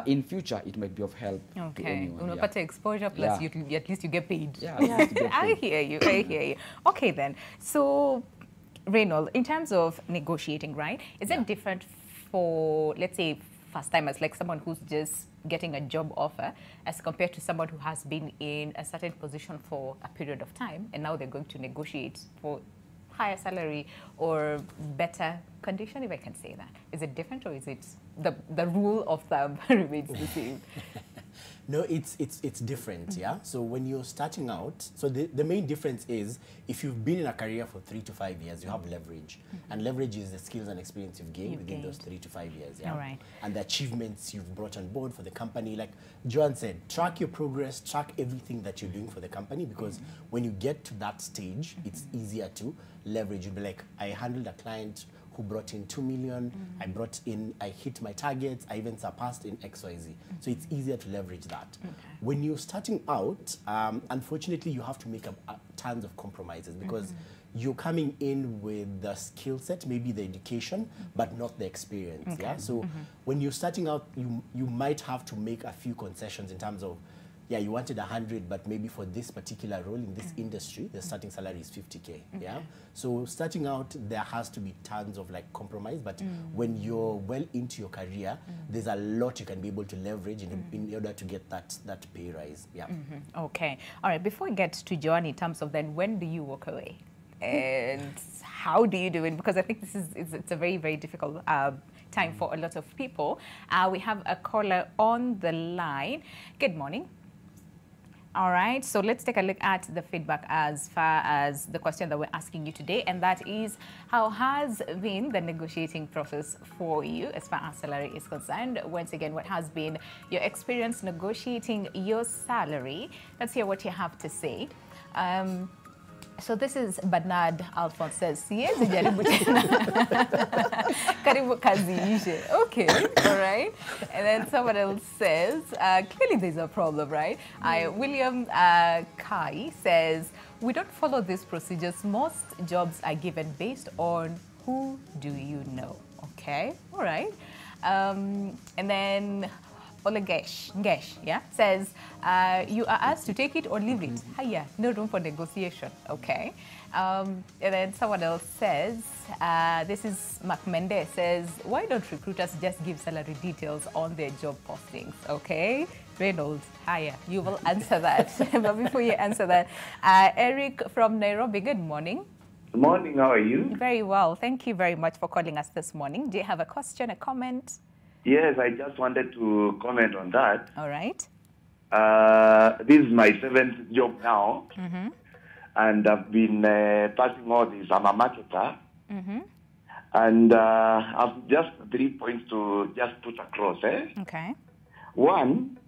in future it might be of help to anyone. Unapata exposure, plus at least you get paid. I hear you. Okay then, so Reynold, in terms of negotiating, right, is it different for, let's say, first timers, like someone who's just getting a job offer, as compared to someone who has been in a certain position for a period of time and now they're going to negotiate for higher salary or better condition, if I can say that? Is it different, or is it the rule of thumb remains the same? No, it's different, So when you're starting out, so the main difference is, if you've been in a career for 3 to 5 years, you have leverage. And leverage is the skills and experience you've gained within those 3 to 5 years, All right. And the achievements you've brought on board for the company. Like Joan said, track your progress, track everything that you're doing for the company, because when you get to that stage, it's easier to leverage. You'll be like, I handled a client who brought in 2 million, I hit my targets, I even surpassed in XYZ. So it's easier to leverage that. When you're starting out, unfortunately, you have to make tons of compromises, because you're coming in with the skill set, maybe the education, but not the experience. So when you're starting out, you might have to make a few concessions in terms of, you wanted 100, but maybe for this particular role in this industry, the starting salary is 50K. So starting out, there has to be tons of like compromise. But when you're well into your career, there's a lot you can be able to leverage in order to get that pay rise. Okay. All right. Before we get to Joan, in terms of then, when do you walk away? And how do you do it? Because I think it's a very, very difficult time for a lot of people. We have a caller on the line. Good morning. All right, so let's take a look at the feedback as far as the question that we're asking you today, and that is, how has been the negotiating process for you as far as salary is concerned? Once again, what has been your experience negotiating your salary? Let's hear what you have to say. So this is Bernard Alphonse says, yes, karibu kazi ishe. Okay, all right. And then someone else says, clearly there's a problem, right? William Kai says, we don't follow these procedures. Most jobs are given based on who do you know. Okay, all right. And then Olegesh, yeah, says, you are asked to take it or leave it. Hiya, no room for negotiation. Okay. And then someone else says, this is Mark Mende, says, why don't recruiters just give salary details on their job postings? Okay. Reynolds, hiya, you will answer that. But before you answer that, Eric from Nairobi, good morning. Good morning, how are you? Very well. Thank you very much for calling us this morning. Do you have a question, a comment? Yes, I just wanted to comment on that. All right. This is my 7th job now, and I've been passing all this. I'm a marketer, and I've just 3 points to just put across. Okay. One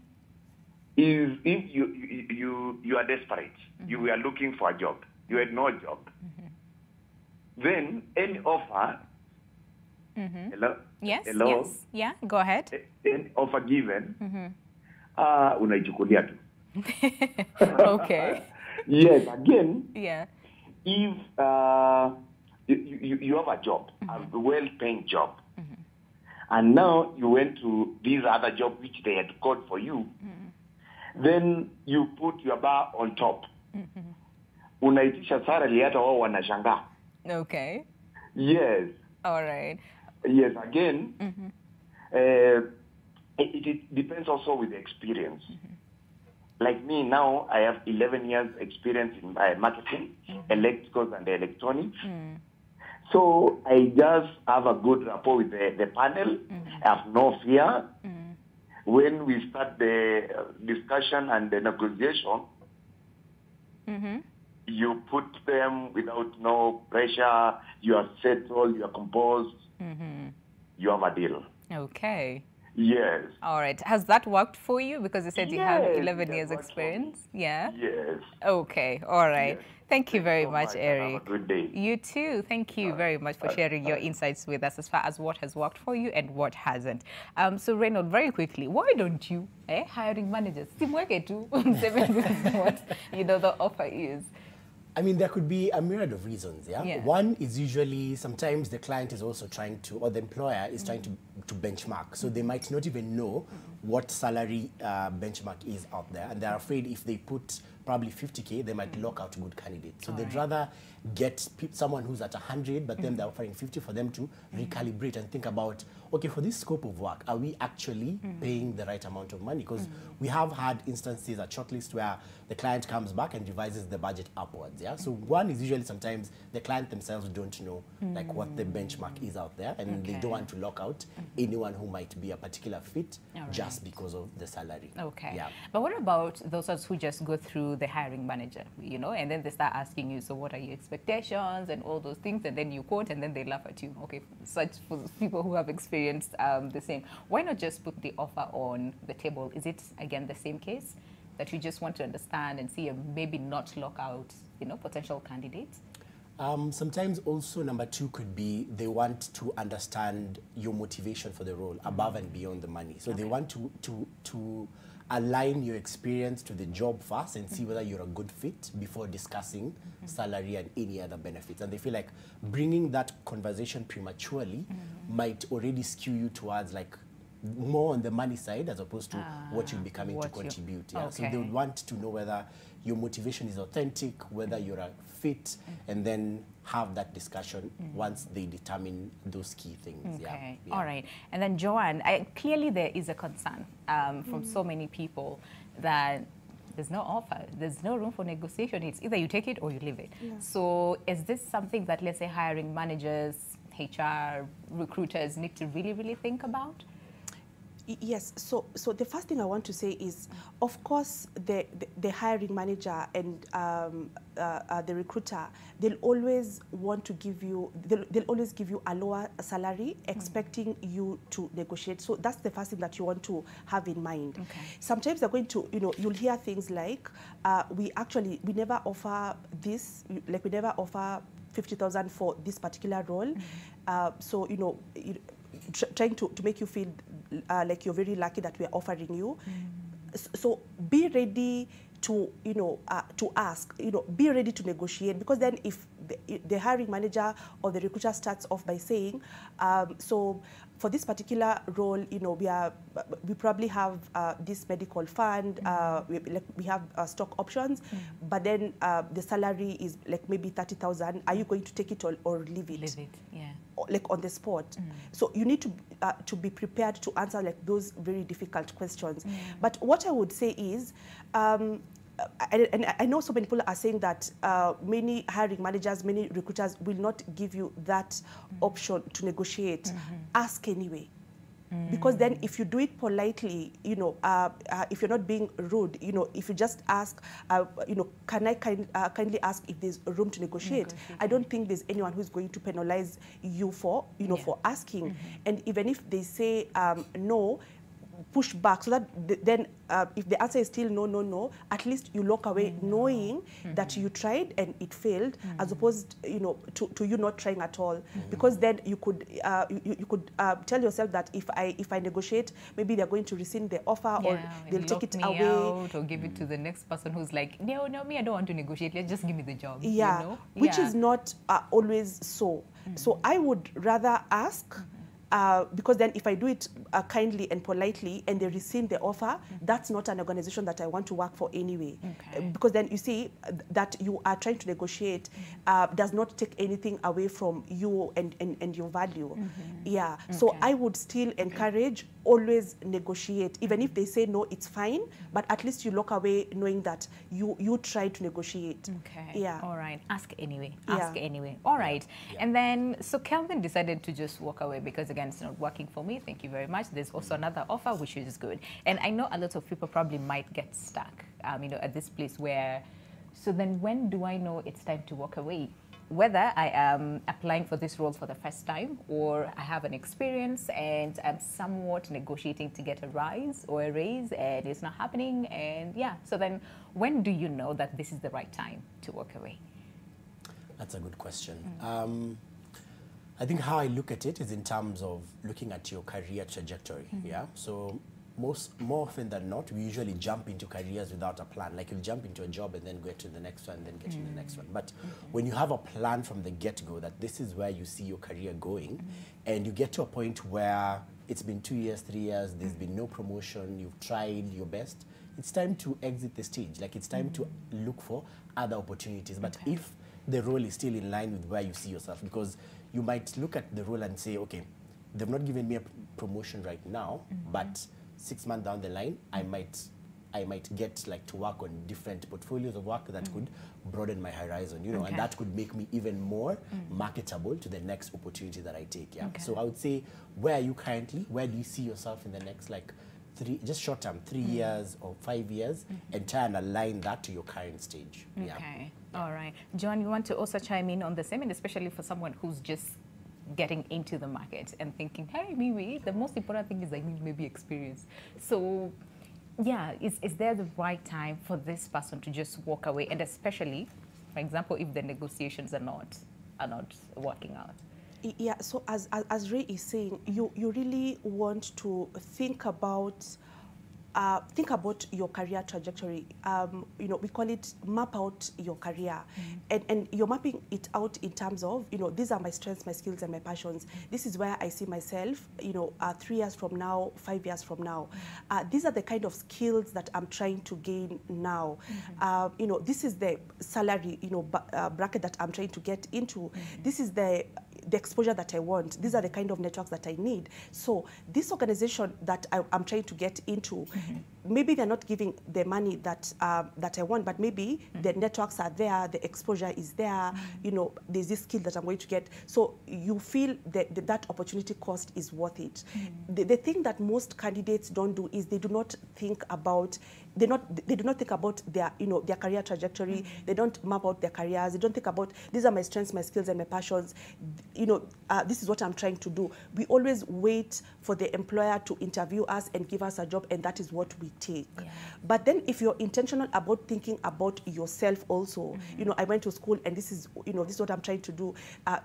is if you are desperate, you are looking for a job, you had no job, then any offer. Hello? Yes, hello? yes, yeah, go ahead. Any offer given, unaichukulia tu. Okay. Yes, again, yeah. If you have a job, a well-paying job, and now you went to this other job which they had called for you, then you put your bar on top. Unaitisha salary hata wao wanashangaa. Okay. Yes. All right. Yes, again, it depends also with the experience. Like me now, I have 11 years experience in marketing, electricals and electronics. So I just have a good rapport with the panel. I have no fear. When we start the discussion and the negotiation, you put them without no pressure. You are settled, you are composed. You have a deal. Okay. Yes. All right. Has that worked for you? Because you said you have 11 years experience. Yeah? Yes. Okay. All right. Yes. Thank you very much, Eric. Have a good day. You too. Thank you very much for sharing your insights with us as far as what has worked for you and what hasn't. So, Reynold, very quickly, why don't you, hiring managers, what the offer is? I mean, there could be a myriad of reasons, yeah? One is usually, sometimes the client is also trying to, or the employer is trying to benchmark. So they might not even know what salary benchmark is out there. And they're afraid if they put probably 50K, they might lock out good candidates. So they'd rather get someone who's at 100, but then they're offering 50 for them to recalibrate and think about, okay, for this scope of work, are we actually paying the right amount of money? Because we have had instances at shortlist where the client comes back and revises the budget upwards, yeah? So one is usually sometimes the client themselves don't know like what the benchmark is out there, and they don't want to lock out anyone who might be a particular fit just because of the salary. Okay. Yeah. But what about those who just go through the hiring manager, and then they start asking you, so what are your expectations and all those things, and then you quote and then they laugh at you. Okay, such for people who have experienced the same. Why not just put the offer on the table? Is it, again, the same case that you just want to understand and see and maybe not lock out, potential candidates? Sometimes also number two could be they want to understand your motivation for the role above and beyond the money. So they want to align your experience to the job first and see whether you're a good fit before discussing salary and any other benefits. And they feel like bringing that conversation prematurely might already skew you towards like more on the money side as opposed to what you'll be coming to contribute. Yeah? So they would want to know whether your motivation is authentic, whether you're a fit, and then have that discussion once they determine those key things. Okay. Yeah. All right. And then Joanne, clearly there is a concern from so many people that there's no offer, there's no room for negotiation. It's either you take it or you leave it. Yeah. So is this something that, let's say, hiring managers HR recruiters need to really, really think about? Yes, so the first thing I want to say is, of course, the hiring manager and the recruiter, they'll always want to give you, they'll always give you a lower salary, expecting you to negotiate. So that's the first thing that you want to have in mind. Okay. Sometimes they're going to, you'll hear things like, we never offer this, like we never offer 50,000 for this particular role. So, trying to make you feel like you're very lucky that we're offering you. So be ready to, to ask, be ready to negotiate, because then if the hiring manager or the recruiter starts off by saying, so for this particular role, we probably have this medical fund, we have stock options, but then the salary is like maybe 30,000. Are you going to take it or leave it? Leave it, yeah. Like on the spot. So you need to be prepared to answer like those very difficult questions. But what I would say is, and I know so many people are saying that many hiring managers, many recruiters will not give you that option to negotiate. Ask anyway. Because then if you do it politely, if you're not being rude, if you just ask, can I kindly ask if there's room to negotiate? I don't think there's anyone who's going to penalize you for, for asking. And even if they say no, push back, so that then if the answer is still no, at least you walk away knowing that you tried and it failed, as opposed to you not trying at all. Because then you could tell yourself that if I negotiate, maybe they're going to rescind the offer, or they'll take it away out, or give it to the next person who's like, no, me, I don't want to negotiate, let's just give me the job. Which is not always so. So I would rather ask, because then if I do it kindly and politely and they rescind the offer, that's not an organization that I want to work for anyway. Because then you see that you are trying to negotiate does not take anything away from you and your value. So I would still encourage, always negotiate. Even if they say no, it's fine, but at least you walk away knowing that you tried to negotiate. All right. Ask anyway. Ask anyway. All right. And then, so Kelvin decided to just walk away because, again, it's not working for me. Thank you very much. There's also another offer, which is good. And I know a lot of people probably might get stuck, at this place where, so then when do I know it's time to walk away? Whether I am applying for this role for the first time, or I have an experience and I'm somewhat negotiating to get a rise or a raise and it's not happening. And so then when do you know that this is the right time to walk away? That's a good question. I think how I look at it is in terms of looking at your career trajectory. So more often than not, we usually jump into careers without a plan. Like, you'll jump into a job and then get to the next one, and then get to the next one. But when you have a plan from the get-go that this is where you see your career going, and you get to a point where it's been 2 years, 3 years, there's been no promotion, you've tried your best, it's time to exit the stage. Like, it's time to look for other opportunities. But if the role is still in line with where you see yourself, because you might look at the role and say, okay, they've not given me a promotion right now, but 6 months down the line, I might get like to work on different portfolios of work that could broaden my horizon, and that could make me even more marketable to the next opportunity that I take. So I would say, where are you currently? Where do you see yourself in the next just short term, 3 years or 5 years, and try and align that to your current stage. All right. John, you want to also chime in on the same, and especially for someone who's just getting into the market and thinking, hey, maybe the most important thing is I need maybe experience. So is there the right time for this person to just walk away? And especially, for example, if the negotiations are not working out? So as Ray is saying, you really want to think about your career trajectory. We call it map out your career, and you're mapping it out in terms of, these are my strengths, my skills, and my passions. This is where I see myself, 3 years from now, 5 years from now. These are the kind of skills that I'm trying to gain now. This is the salary, bracket that I'm trying to get into. This is the exposure that I want. These are the kind of networks that I need. So this organization that I'm trying to get into, maybe they're not giving the money that that I want, but maybe the networks are there, the exposure is there, you know, there's this skill that I'm going to get. So you feel that that opportunity cost is worth it. The thing that most candidates don't do is they do not think about, they do not think about their, you know, their career trajectory. They don't map out their careers. They don't think about, these are my strengths, my skills, and my passions. You know, this is what I'm trying to do. We always wait for the employer to interview us and give us a job, and that is what we take. But then if you're intentional about thinking about yourself also, you know, I went to school and this is, you know, this is what I'm trying to do.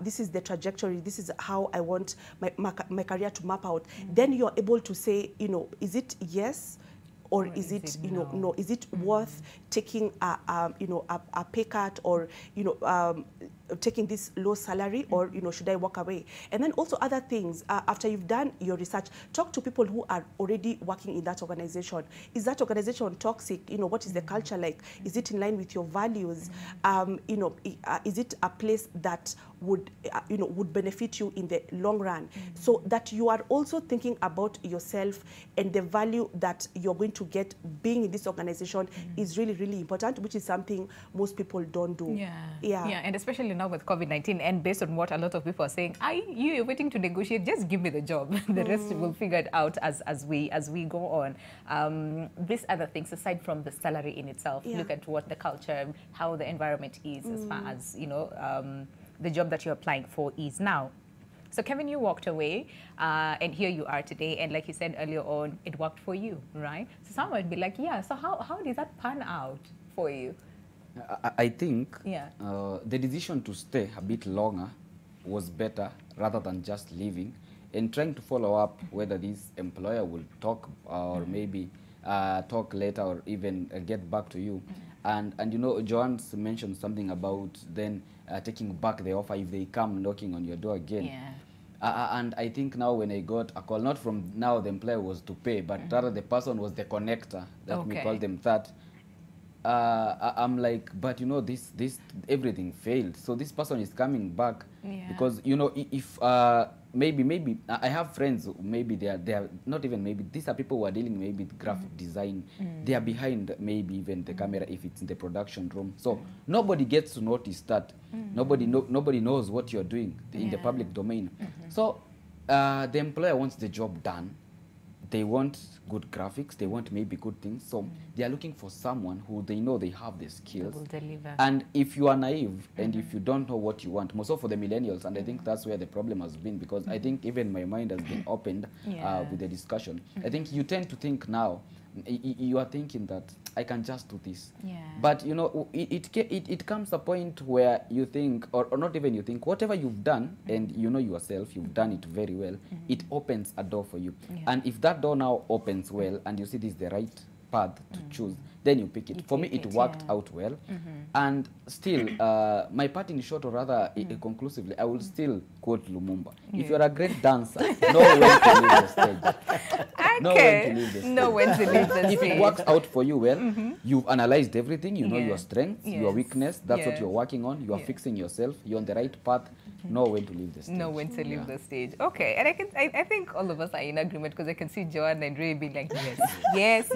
This is the trajectory. This is how I want my career to map out. Then you're able to say, you know, is it yes? Or is it, you know, no? Is it worth taking you know, a pay cut, or, you know, taking this low salary, or, you know, should I walk away? And then also other things, after you've done your research, talk to people who are already working in that organization. Is that organization toxic? You know, what is the culture like? Is it in line with your values? You know, is it a place that would, you know, would benefit you in the long run? So that you are also thinking about yourself and the value that you're going to get being in this organization is really, really important, which is something most people don't do. Yeah, and especially now with COVID-19, and based on what a lot of people are saying, you're waiting to negotiate, just give me the job. The rest we'll figure it out as we go on. These other things, aside from the salary in itself, look at what the culture, how the environment is, as far as, you know, the job that you're applying for is now. So Kevin, you walked away, and here you are today, and like you said earlier on, it worked for you, right? So someone would be like, yeah, so how did that pan out for you? I think the decision to stay a bit longer was better rather than just leaving, and trying to follow up whether this employer will talk, or maybe talk later, or even get back to you. And you know, Joanne's mentioned something about then taking back the offer if they come knocking on your door again. And I think now when I got a call, not from now the employer was to pay, but rather the person was the connector, that we call them that. I'm like, but you know, this everything failed, so this person is coming back because, you know, if maybe I have friends, maybe they are not even, maybe these are people who are dealing maybe with graphic design. They are behind maybe even the camera if it's in the production room, so nobody gets to notice that. Nobody knows what you're doing in the public domain. So the employer wants the job done. They want good graphics, they want maybe good things, so they are looking for someone who they know they have the skills. Will deliver. And if you are naive and if you don't know what you want, most of for the millennials, and I think that's where the problem has been, because I think even my mind has been opened with the discussion. I think you tend to think now, you are thinking that I can just do this. But you know, it comes a point where you think, or not even you think, whatever you've done, and you know yourself, you've done it very well, it opens a door for you. And if that door now opens well, and you see this is the right path to choose, then you pick it. For me, it worked out well. And still, my part in short, or rather conclusively, I will still quote Lumumba. If you're a great dancer, know when to leave the stage. Know when to leave the stage. Know when to leave the stage. If it works out for you well, you've analyzed everything, you know your strengths, your weakness, that's what you're working on, you are fixing yourself, you're on the right path, know when to leave the stage. Know when to leave the stage. Okay, and I think all of us are in agreement, because I can see Joanne and Ray being like, yes.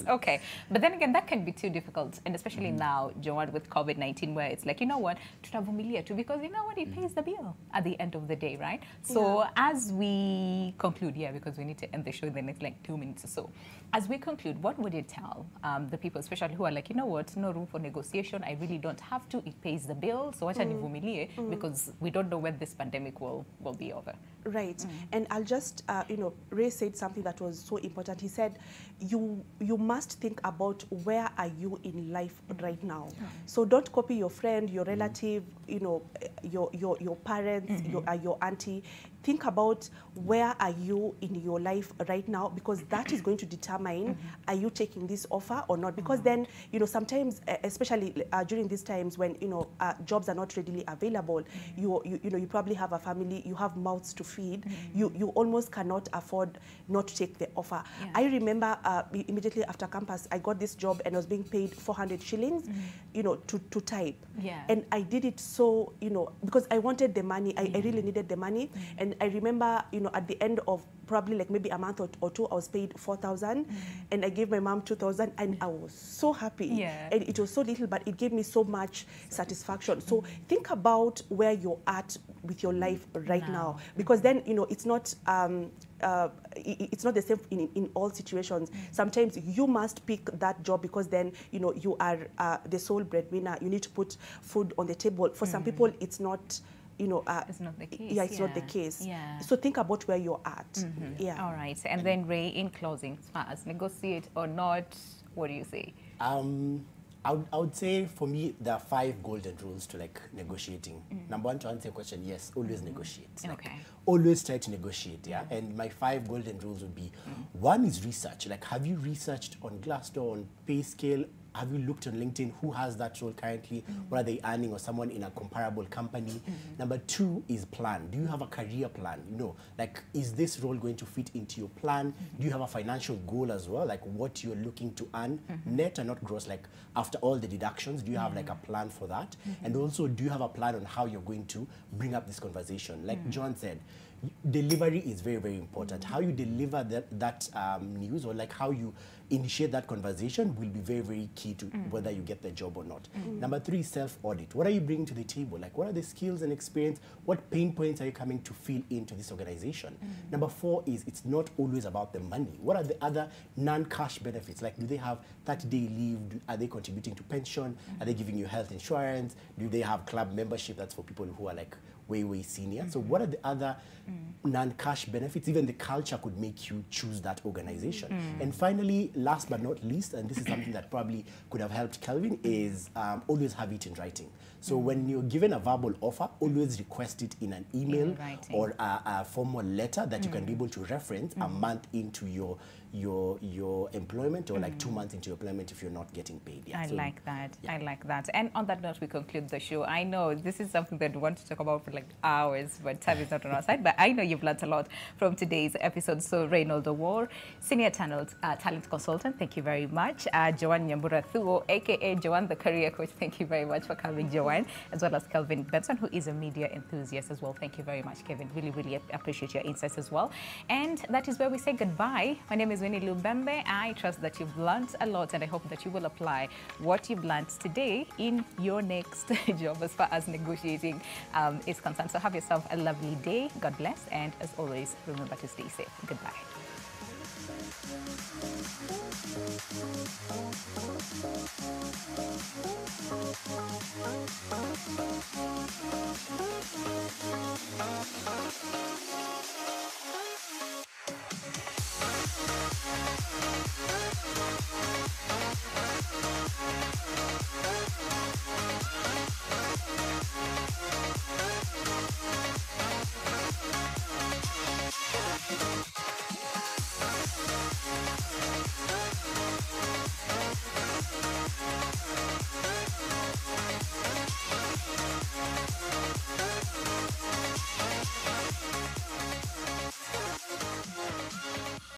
Okay, but then again, that can be too difficult, and especially now, Joanne, with COVID-19, where it's like, you know what, tutavumilia too, because you know what, it pays the bill at the end of the day, right? So as we conclude, because we need to end the show in the next like 2 minutes or so. As we conclude, what would you tell the people, especially who are like, you know what, no room for negotiation, I really don't have to, it pays the bill, so wacha nivumilie, because we don't know when this pandemic will be over. Right. And I'll just, you know, Ray said something that was so important. He said, you must think about where are you in life right now. So don't copy your friend, your relative, you know, your parents, your auntie. Think about where are you in your life right now, because that is going to determine are you taking this offer or not. Because then, you know, sometimes, especially during these times when, you know, jobs are not readily available, you know, you probably have a family, you have mouths to feed. feed, you almost cannot afford not to take the offer. I remember immediately after campus, I got this job and I was being paid 400 shillings, you know, to type. And I did it so, you know, because I wanted the money. I really needed the money. And I remember, you know, at the end of probably like maybe a month or two, I was paid 4,000, and I gave my mom 2,000, and I was so happy. And it was so little, but it gave me so much satisfaction. So think about where you're at with your life right now, because then, you know, it's not the same in all situations. Sometimes you must pick that job because then, you know, you are the sole breadwinner. You need to put food on the table. For some people, it's not, you know, it's not the case. Yeah, it's not the case. So think about where you're at. All right. And then Ray, in closing, as far as negotiate or not, what do you say? I would say for me there are 5 golden rules to like negotiating. Number 1, to answer your question, yes, always negotiate. Like, always try to negotiate, And my 5 golden rules would be: 1 is research. Like, have you researched on Glassdoor, on PayScale? Have you looked on LinkedIn? Who has that role currently? What are they earning, or someone in a comparable company? Number 2 is plan. Do you have a career plan? You know, like, is this role going to fit into your plan? Do you have a financial goal as well? Like, what you're looking to earn, net and not gross, like after all the deductions, do you have like a plan for that? And also, do you have a plan on how you're going to bring up this conversation? Like John said, delivery is very, very important. How you deliver that news, or like how you initiate that conversation, will be very, very key to whether you get the job or not. Number 3 is self-audit. What are you bringing to the table? Like, what are the skills and experience? What pain points are you coming to fill into this organization? Number 4 is, it's not always about the money. What are the other non-cash benefits? Like, do they have 30-day leave? Are they contributing to pension? Are they giving you health insurance? Do they have club membership? That's for people who are like way, way senior. So what are the other non-cash benefits? Even the culture could make you choose that organization. And finally, last but not least, and this is something that probably could have helped Kelvin, is always have it in writing. So when you're given a verbal offer, always request it in an email or a formal letter that you can be able to reference a month into your employment, or like 2 months into your employment if you're not getting paid. I like that. I like that. And on that note, we conclude the show. I know this is something that we want to talk about for like hours, but time is not on our side. But I know you've learned a lot from today's episode. So Reynoldo War, Senior Talent Consultant, thank you very much. Joanne Nyambura Thuo, aka Joanne the Career Coach, thank you very much for coming, Joanne, as well as Kelvin Benson, who is a media enthusiast as well. Thank you very much, Kevin. Really, really appreciate your insights as well. And that is where we say goodbye. My name is Winnie Lubembe. I trust that you've learned a lot, and I hope that you will apply what you've learned today in your next job as far as negotiating is concerned. So have yourself a lovely day. God bless. And as always, remember to stay safe. Goodbye. Thank you.